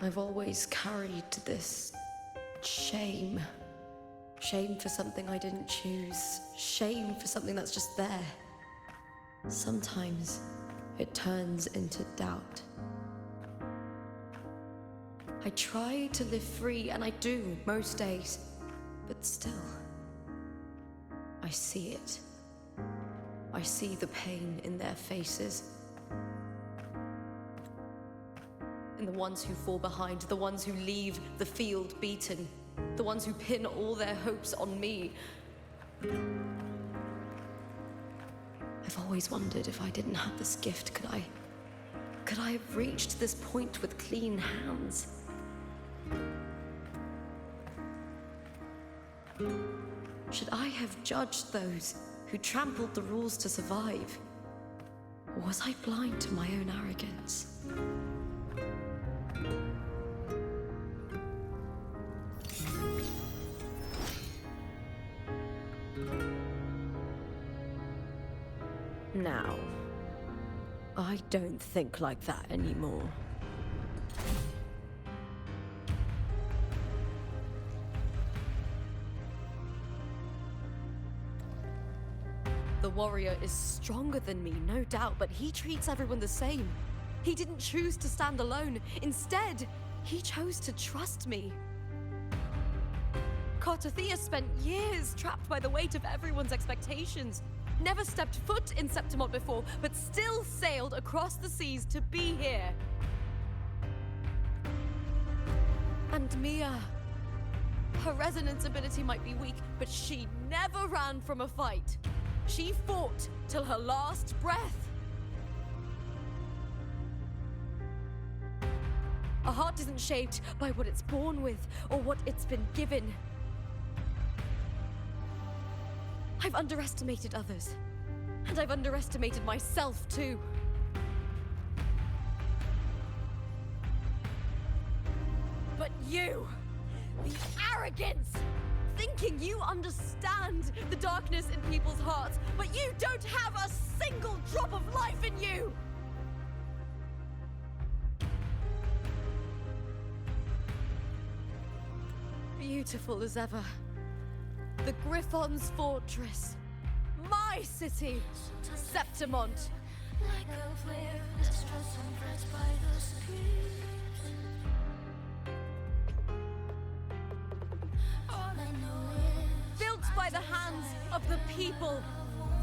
I've always carried this shame. Shame for something I didn't choose. Shame for something that's just there. Sometimes it turns into doubt. I try to live free, and I do most days, but still, I see it. I see the pain in their faces. In the ones who fall behind, the ones who leave the field beaten, the ones who pin all their hopes on me. I've always wondered if I didn't have this gift, could I have reached this point with clean hands? Should I have judged those who trampled the rules to survive? Or was I blind to my own arrogance? Now, I don't think like that anymore. The warrior is stronger than me, no doubt, but he treats everyone the same. He didn't choose to stand alone. Instead, he chose to trust me. Cartothea spent years trapped by the weight of everyone's expectations. Never stepped foot in Septimont before, but still sailed across the seas to be here. And Mia, her resonance ability might be weak, but she never ran from a fight. She fought till her last breath. A heart isn't shaped by what it's born with or what it's been given. I've underestimated others, and I've underestimated myself too. But you, the arrogance, thinking you understand the darkness in people's hearts, but you don't have a single drop of life in you! Beautiful as ever. The Griffon's fortress. My city, Septimont. Like a flare, distrust and threats by the streets. All I know is Built by the hands of the people,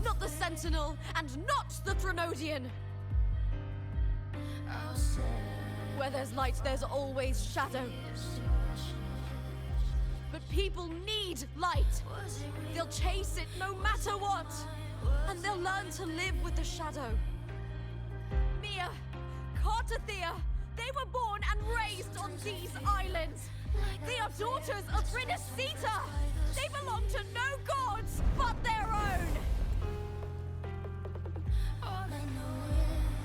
not the Sentinel and not the Threnodian. Where there's light, there's always shadow. But people need light. They'll chase it no matter what. And they'll learn to live with the shadow. Mia, Cartothea, they were born and raised on these islands. They are daughters of Rinascita. They belong to no gods but their own. all I know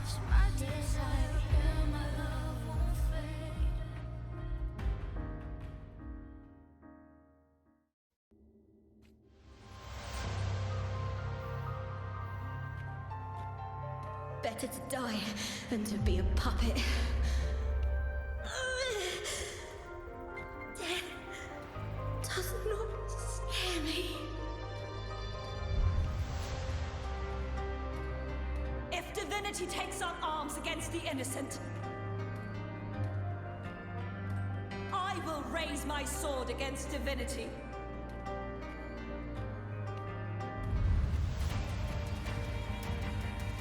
is my desire and my love won't fade. Better to die than to be a puppet. Death does not scare me. If divinity takes up arms against the innocent, I will raise my sword against divinity.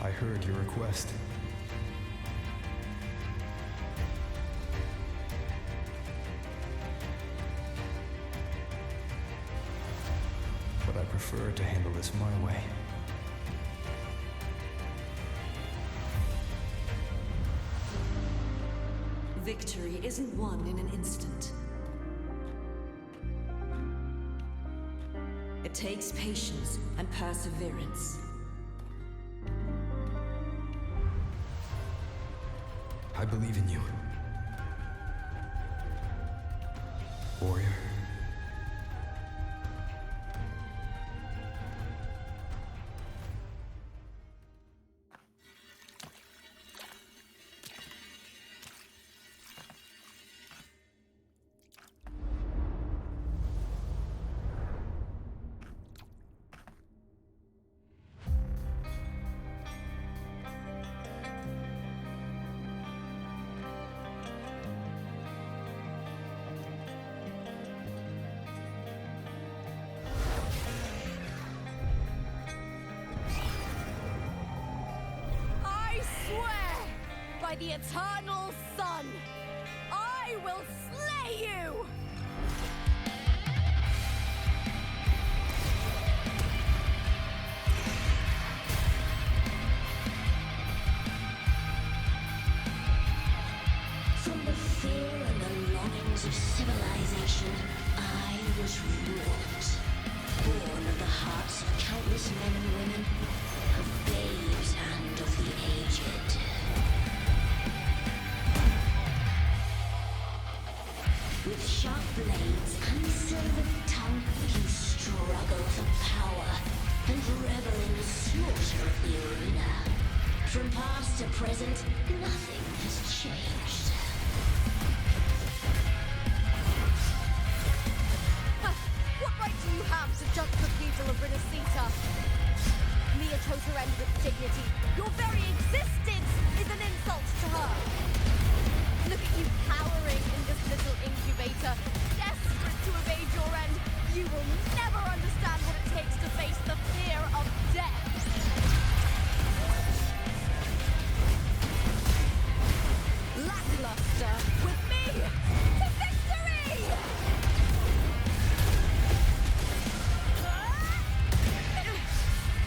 I heard your request. But I prefer to handle this my way. Victory isn't won in an instant. It takes patience and perseverance. I believe in you. Warrior. the eternal sun! I will slay you! From the fear and the longings of civilization, I was wrought. Born of the hearts of countless men and women, of babes and of the aged. With sharp blades and silvered tongue, you struggle for power and revel in the slaughter of the arena. From past to present, nothing has changed. What right do you have to judge the people of Rinascita? Mia chose her end with dignity. Your very existence is an insult to her. Look at you cowering in this little incubator, desperate to evade your end. You will never understand what it takes to face the fear of death. Lackluster with me to victory!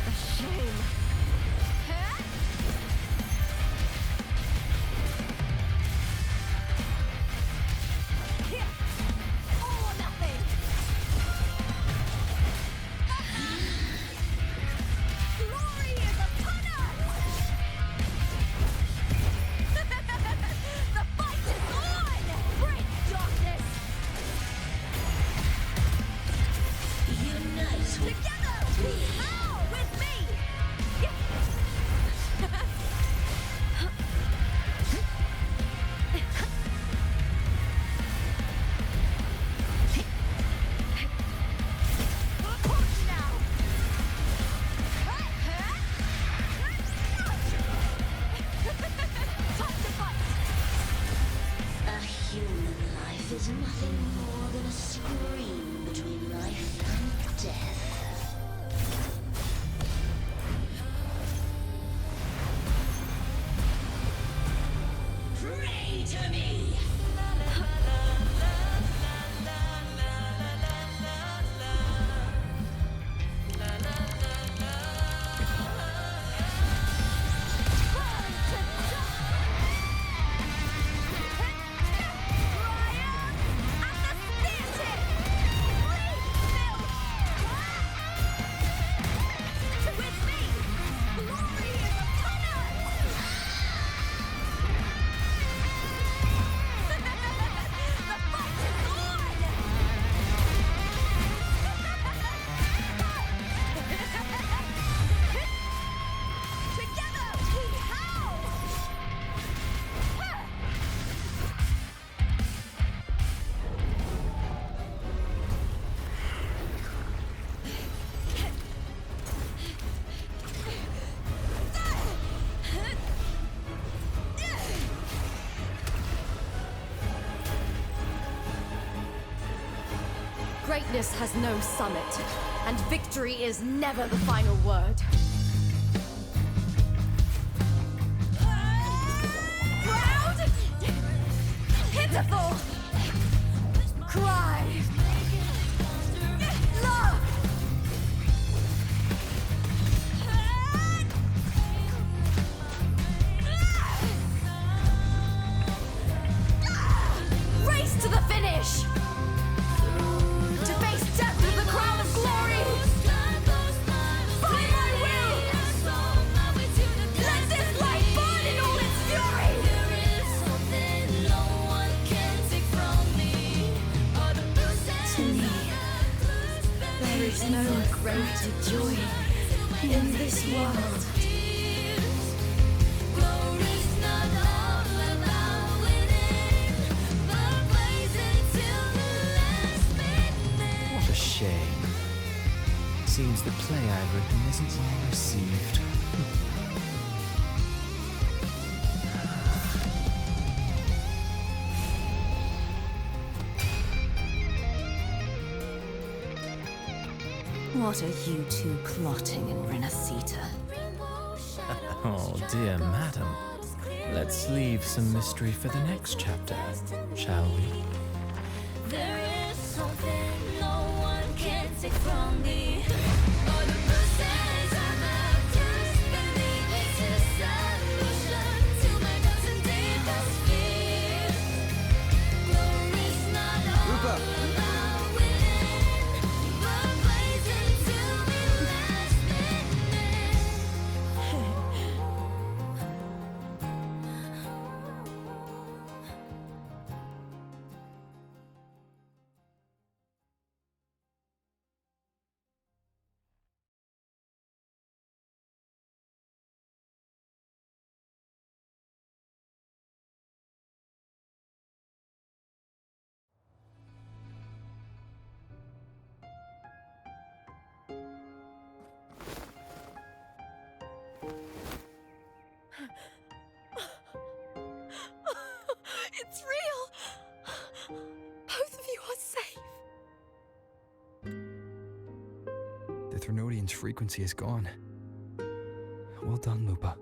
A shame. All or nothing. Glory is upon us! The fight is on! Break darkness! Unite with Together! How? With me! Push now! Time to fight! a human life is nothing more than a scream between life and death. Pray to me! Greatness has no summit, and victory is never the final word. Proud! Pitiful! Cry! Love! Race to the finish! To face death with the crown of glory! By my will! Let this light burn in all its fury! To me, there is no greater joy in this world. What a shame. Seems the play I've written isn't well received. What are you two plotting in Rinascita? Oh, dear madam. Let's leave some mystery for the next chapter, shall we? There is something no one can take from me. All the bruises of the dust beneath its solution to my doubts and deepest fears. Glory's not all about winning, but blazing to be last minute. It's real! Both of you are safe. The Threnodian's frequency is gone. Well done, Lupa.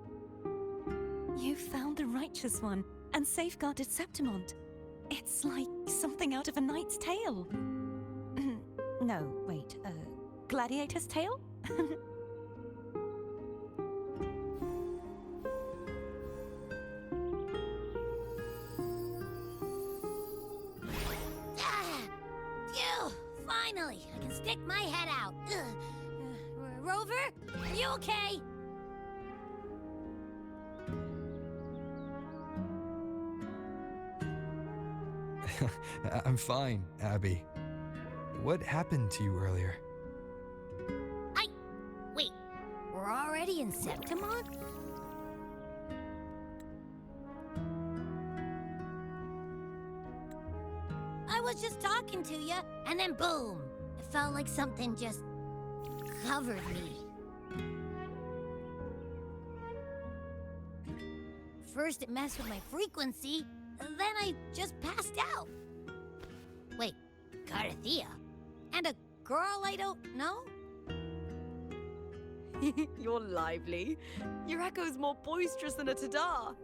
You found the righteous one and safeguarded Septimont. It's like something out of a knight's tale. No, wait, gladiator's tale? Phew! Finally, I can stick my head out. Rover, are you okay? I'm fine, Abby. What happened to you earlier? Wait, we're already in Septimont? I was just talking to you, and then boom! It felt like something just covered me. First it messed with my frequency, and then I just passed out. Wait, Carthea? And a girl I don't know? You're lively. Your echo's more boisterous than a tada.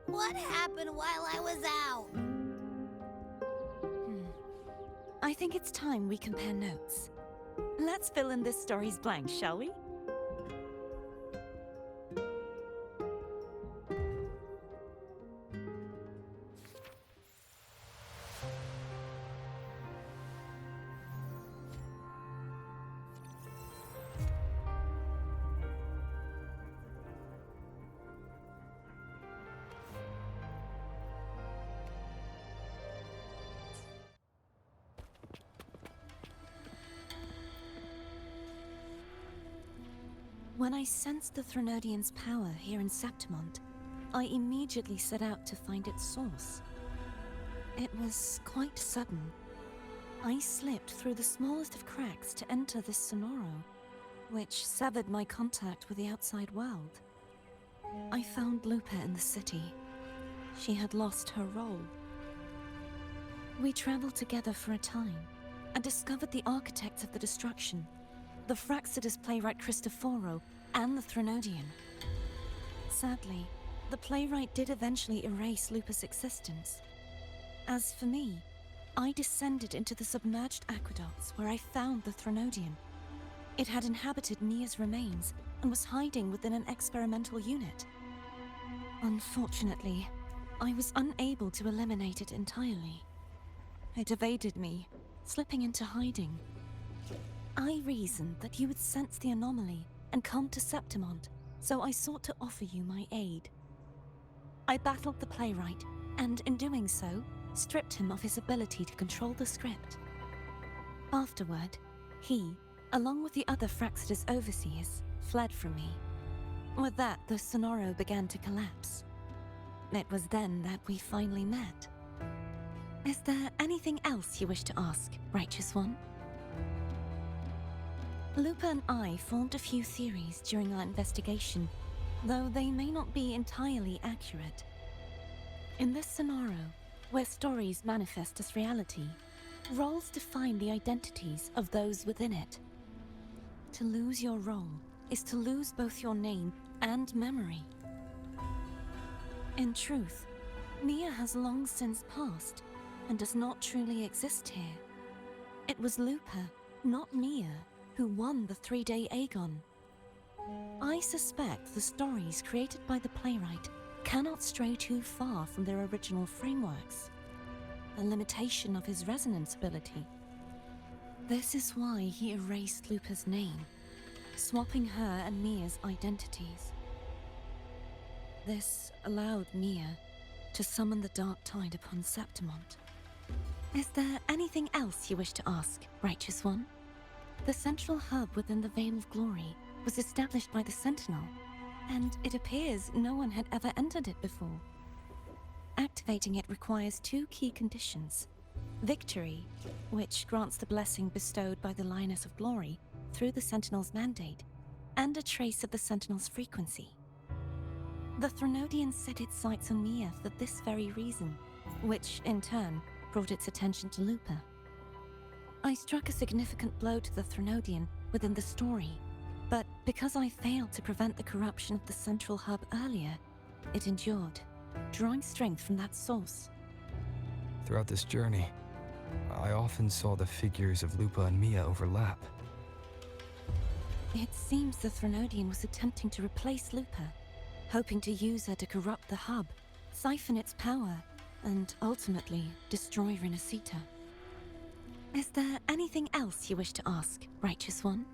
What happened while I was out? I think it's time we compare notes. Let's fill in this story's blanks, shall we? When I sensed the Threnodian's power here in Septimont, I immediately set out to find its source. It was quite sudden. I slipped through the smallest of cracks to enter this sonoro, which severed my contact with the outside world. I found Lupa in the city. She had lost her role. We traveled together for a time and discovered the architects of the destruction, the Fraxidus playwright Cristoforo, and the Threnodian. Sadly, the playwright did eventually erase Lupa's existence. As for me, I descended into the submerged aqueducts where I found the Threnodian. It had inhabited Nia's remains and was hiding within an experimental unit. Unfortunately, I was unable to eliminate it entirely. It evaded me, slipping into hiding. I reasoned that you would sense the anomaly and come to Septimont, so I sought to offer you my aid. I battled the playwright, and in doing so, stripped him of his ability to control the script. Afterward, he, along with the other Fraxidus overseers, fled from me. With that, the Sonoro began to collapse. It was then that we finally met. Is there anything else you wish to ask, Righteous One? Lupa and I formed a few theories during our investigation, though they may not be entirely accurate. In this scenario, where stories manifest as reality, Roles define the identities of those within it. To lose your role is to lose both your name and memory. In truth, Mia has long since passed and does not truly exist here. It was Lupa, not Mia, who won the 3-day Aegon. I suspect the stories created by the playwright cannot stray too far from their original frameworks, a limitation of his resonance ability. This is why he erased Lupa's name, swapping her and Mia's identities. This allowed Mia to summon the Dark Tide upon Septimont. Is there anything else you wish to ask, Righteous One? The central hub within the Veil of Glory was established by the Sentinel, and it appears no one had ever entered it before. Activating it requires 2 key conditions. Victory, which grants the blessing bestowed by the Lioness of Glory through the Sentinel's mandate, and a trace of the Sentinel's frequency. The Threnodian set its sights on Mia for this very reason, which, in turn, brought its attention to Lupa. I struck a significant blow to the Threnodian within the story, but because I failed to prevent the corruption of the central hub earlier, it endured, drawing strength from that source. Throughout this journey, I often saw the figures of Lupa and Mia overlap. It seems the Threnodian was attempting to replace Lupa, hoping to use her to corrupt the hub, siphon its power, and ultimately destroy Rinascita. Is there anything else you wish to ask, Righteous One?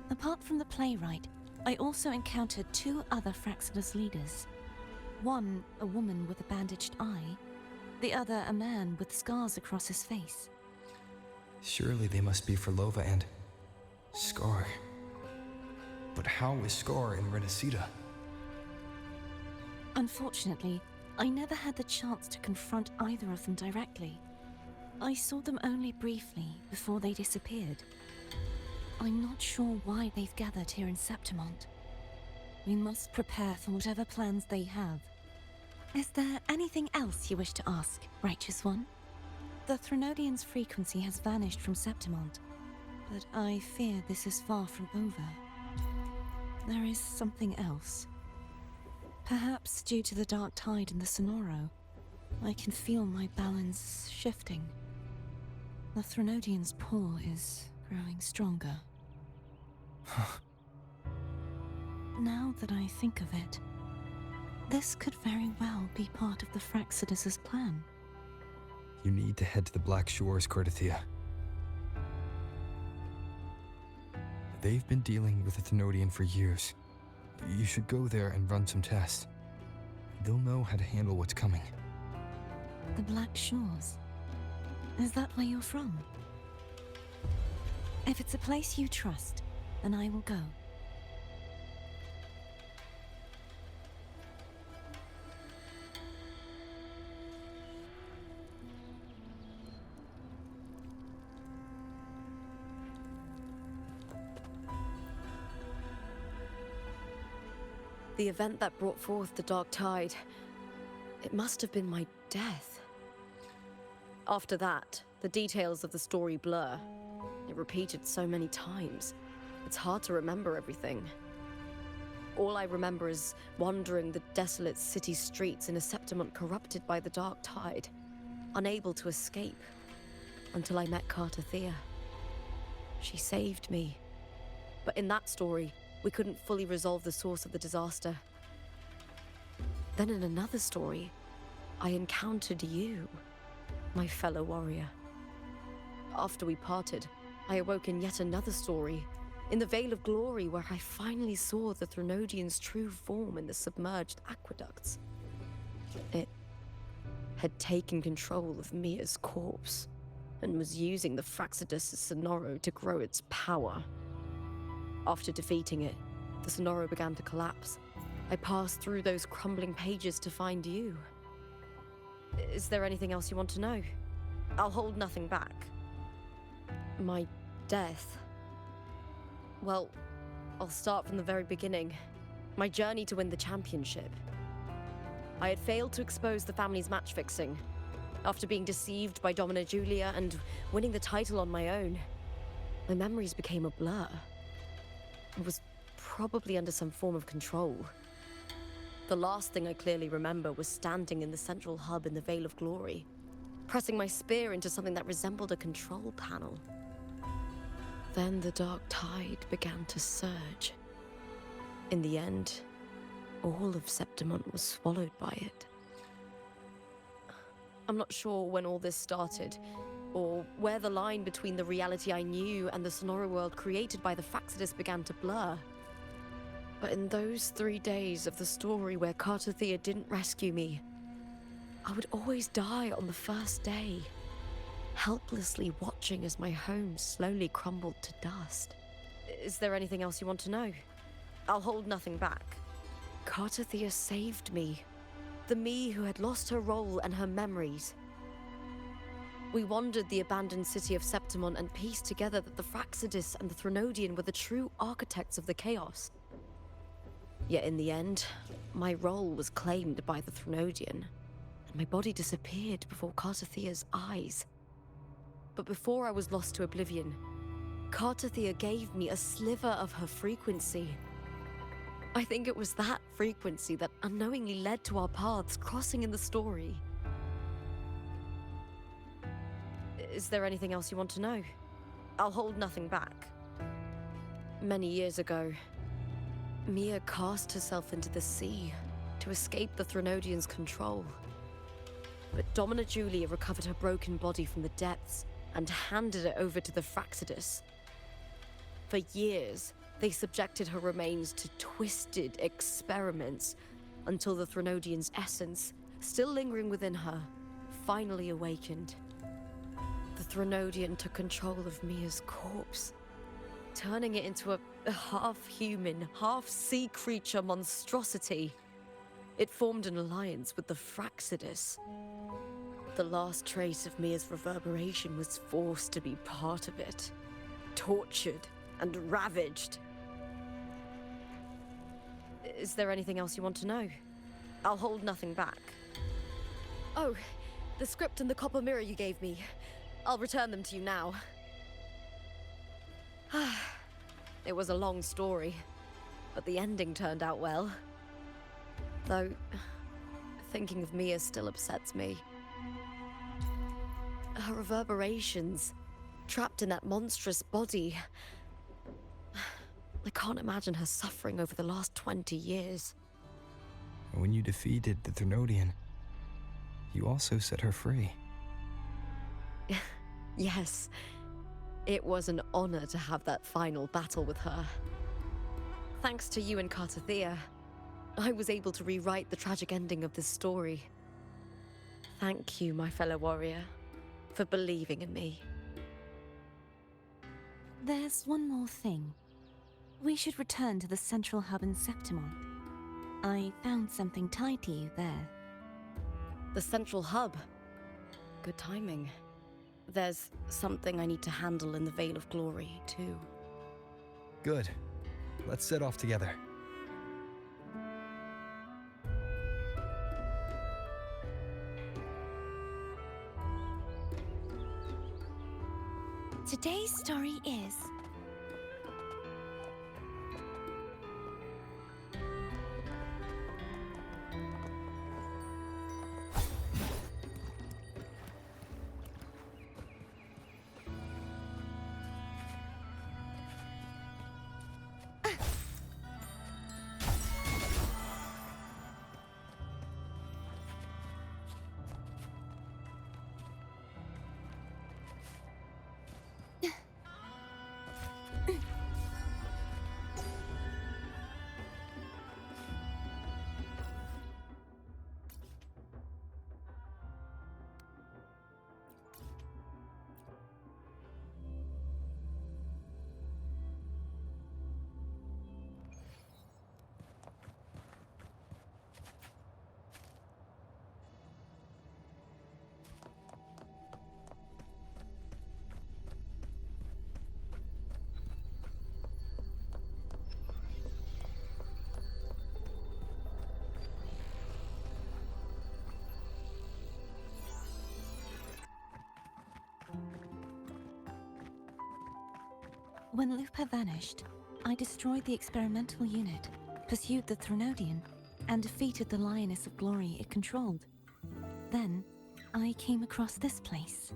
Apart from the playwright, I also encountered 2 other Fraxidus leaders. One, a woman with a bandaged eye, the other a man with scars across his face. Surely they must be for Lova and Scar. But how is Scar in Rinascita? Unfortunately, I never had the chance to confront either of them directly. I saw them only briefly before they disappeared. I'm not sure why they've gathered here in Septimont. We must prepare for whatever plans they have. Is there anything else you wish to ask, Righteous One? The Threnodian's frequency has vanished from Septimont, but I fear this is far from over. There is something else. Perhaps due to the Dark Tide in the Sonoro, I can feel my balance shifting. The Threnodian's pull is growing stronger. Now that I think of it, this could very well be part of the Fraxidus' plan. You need to head to the Black Shores, Cordothea. They've been dealing with the Thenodian for years. You should go there and run some tests. They'll know how to handle what's coming. The Black Shores? Is that where you're from? If it's a place you trust, then I will go. The event that brought forth the Dark Tide, it must have been my death. After that, the details of the story blur. It repeated so many times. It's hard to remember everything. All I remember is wandering the desolate city streets in a Septimont corrupted by the Dark Tide, unable to escape, until I met Cartothea. She saved me. But in that story, we couldn't fully resolve the source of the disaster. Then in another story, I encountered you, my fellow warrior. After we parted, I awoke in yet another story, in the Veil of Glory, where I finally saw the Threnodian's true form in the submerged aqueducts. It had taken control of Mia's corpse, and was using the Fraxidus' Sonoro to grow its power. After defeating it, the Sonoro began to collapse. I passed through those crumbling pages to find you. Is there anything else you want to know? I'll hold nothing back. My death. Well, I'll start from the very beginning. My journey to win the championship. I had failed to expose the family's match fixing. After being deceived by Domina Julia and winning the title on my own, my memories became a blur. I was probably under some form of control. The last thing I clearly remember was standing in the central hub in the Veil of Glory, pressing my spear into something that resembled a control panel. Then the dark tide began to surge. In the end, all of Septimont was swallowed by it. I'm not sure when all this started, or where the line between the reality I knew and the Sonora world created by the Fractsidus began to blur. But in those 3 days of the story where Cartothea didn't rescue me, I would always die on the first day, helplessly watching as my home slowly crumbled to dust. Is there anything else you want to know? I'll hold nothing back. Cartothea saved me. The me who had lost her role and her memories. We wandered the abandoned city of Septimont and pieced together that the Fractsidus and the Threnodian were the true architects of the chaos. Yet in the end, my role was claimed by the Threnodian, and my body disappeared before Cartothea's eyes. But before I was lost to oblivion, Cartothea gave me a sliver of her frequency. I think it was that frequency that unknowingly led to our paths crossing in the story. Is there anything else you want to know? I'll hold nothing back. Many years ago, Mia cast herself into the sea to escape the Threnodian's control. But Domina Julia recovered her broken body from the depths and handed it over to the Fractsidus. For years, they subjected her remains to twisted experiments until the Threnodian's essence, still lingering within her, finally awakened. The Threnodian took control of Mia's corpse, turning it into a half-human, half-sea creature monstrosity. It formed an alliance with the Fractsidus. The last trace of Mia's reverberation was forced to be part of it, tortured and ravaged. Is there anything else you want to know? I'll hold nothing back. Oh, the script and the copper mirror you gave me. I'll return them to you now. It was a long story, but the ending turned out well. Though, thinking of Mia still upsets me. Her reverberations, trapped in that monstrous body. I can't imagine her suffering over the last 20 years. When you defeated the Threnodian, you also set her free. Yes, it was an honor to have that final battle with her. Thanks to you and Cartothea, I was able to rewrite the tragic ending of this story. Thank you, my fellow warrior, for believing in me. There's one more thing. We should return to the central hub in Septimont. I found something tied to you there. The central hub? Good timing. There's something I need to handle in the Veil of Glory, too. Good. Let's set off together. Today's story is... When Lupa vanished, I destroyed the experimental unit, pursued the Threnodian, and defeated the Lioness of Glory it controlled. Then, I came across this place.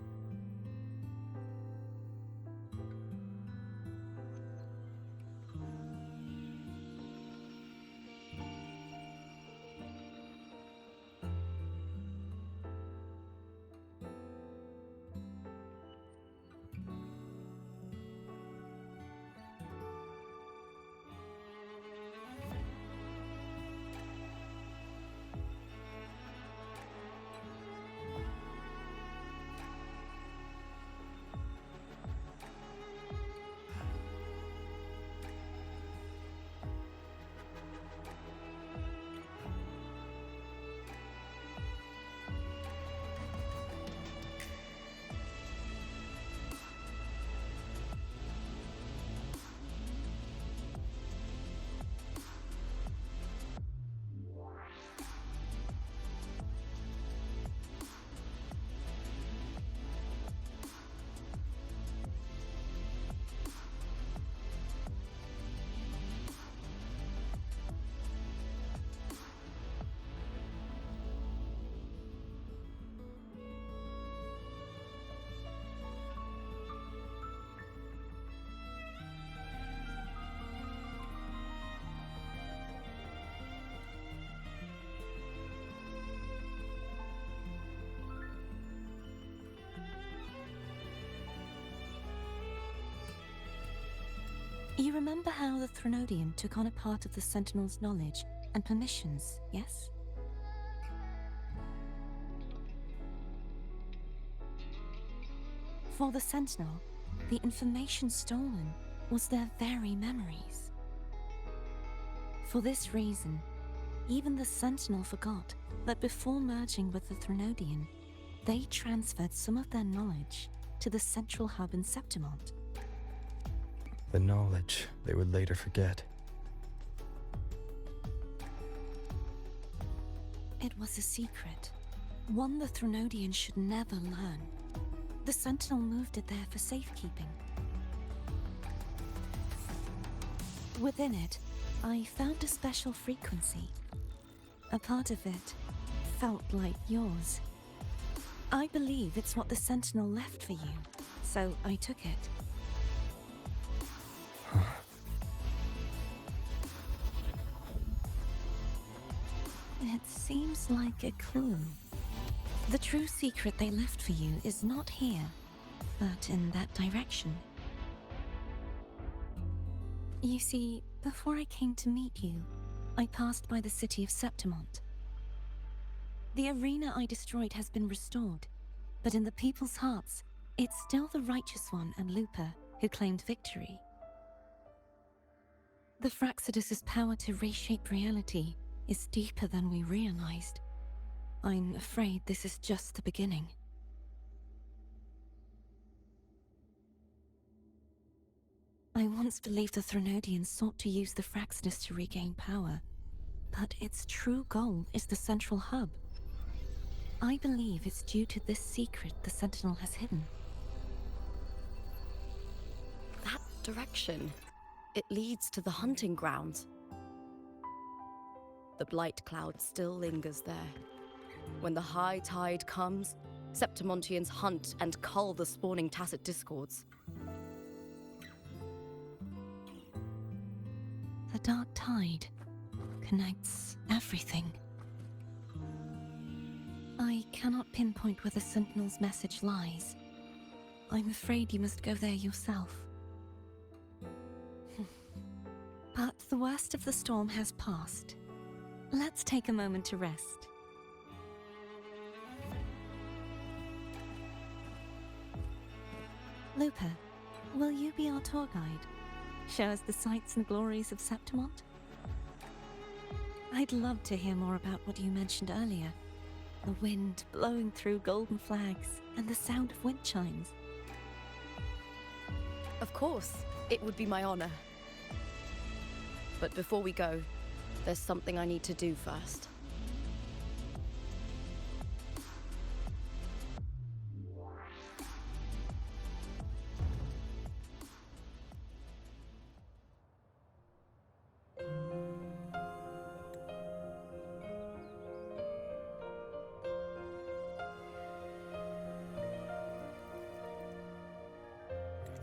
You remember how the Threnodian took on a part of the Sentinel's knowledge and permissions, yes? For the Sentinel, the information stolen was their very memories. For this reason, even the Sentinel forgot that before merging with the Threnodian, they transferred some of their knowledge to the central hub in Septimont. The knowledge they would later forget. It was a secret, one the Threnodian should never learn. The Sentinel moved it there for safekeeping. Within it, I found a special frequency. A part of it felt like yours. I believe it's what the Sentinel left for you, so I took it. It seems like a clue. The true secret they left for you is not here, but in that direction. You see, before I came to meet you, I passed by the city of Septimont. The arena I destroyed has been restored, but in the people's hearts, it's still the Righteous One and Lupa who claimed victory. The Fraxidus' power to reshape reality is deeper than we realized. I'm afraid this is just the beginning. I once believed the Threnodians sought to use the Fraxidus to regain power, but its true goal is the central hub. I believe it's due to this secret the Sentinel has hidden. That direction, it leads to the hunting grounds. The blight cloud still lingers there. When the high tide comes, Septimontians hunt and cull the spawning tacit discords. The dark tide connects everything. I cannot pinpoint where the Sentinel's message lies. I'm afraid you must go there yourself. But the worst of the storm has passed. Let's take a moment to rest. Lupa, will you be our tour guide? Show us the sights and glories of Septimont? I'd love to hear more about what you mentioned earlier. The wind blowing through golden flags and the sound of wind chimes. Of course, it would be my honor. But before we go, there's something I need to do first.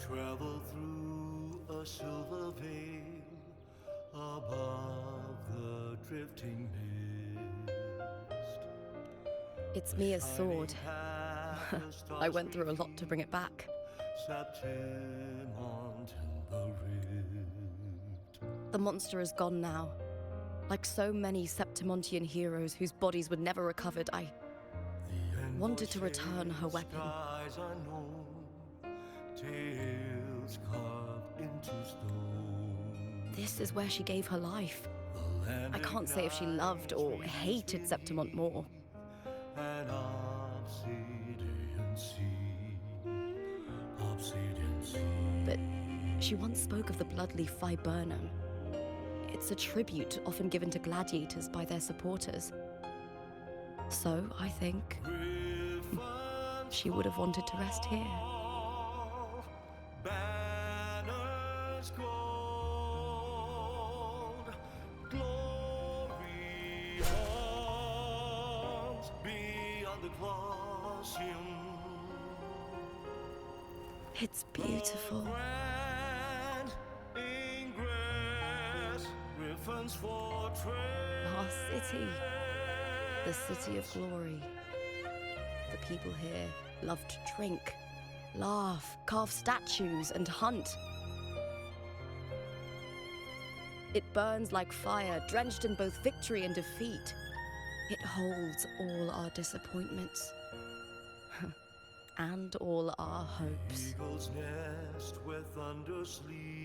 travel through a silver veil above the drifting mist. It's Mia's sword. I went through a lot to bring it back. Septimont in the rift. The monster is gone now. Like so many Septimontian heroes whose bodies were never recovered, I wanted to return her weapon. Skies unknown, tales carved into stone. This is where she gave her life. I can't say if she loved or hated Septimont more. An obsidian sea, obsidian sea. But she once spoke of the bloodleaf viburnum. It's a tribute often given to gladiators by their supporters. So, I think she would have wanted to rest here. Banners gold, glory horns beyond the Colosseum. It's beautiful. Grand ingress, Griffin's fortress. Our city. The city of glory. The people here love to drink, laugh, carve statues, and hunt. It burns like fire, drenched in both victory and defeat. It holds all our disappointments. And all our hopes. Eagle's nest where thunder sleeps.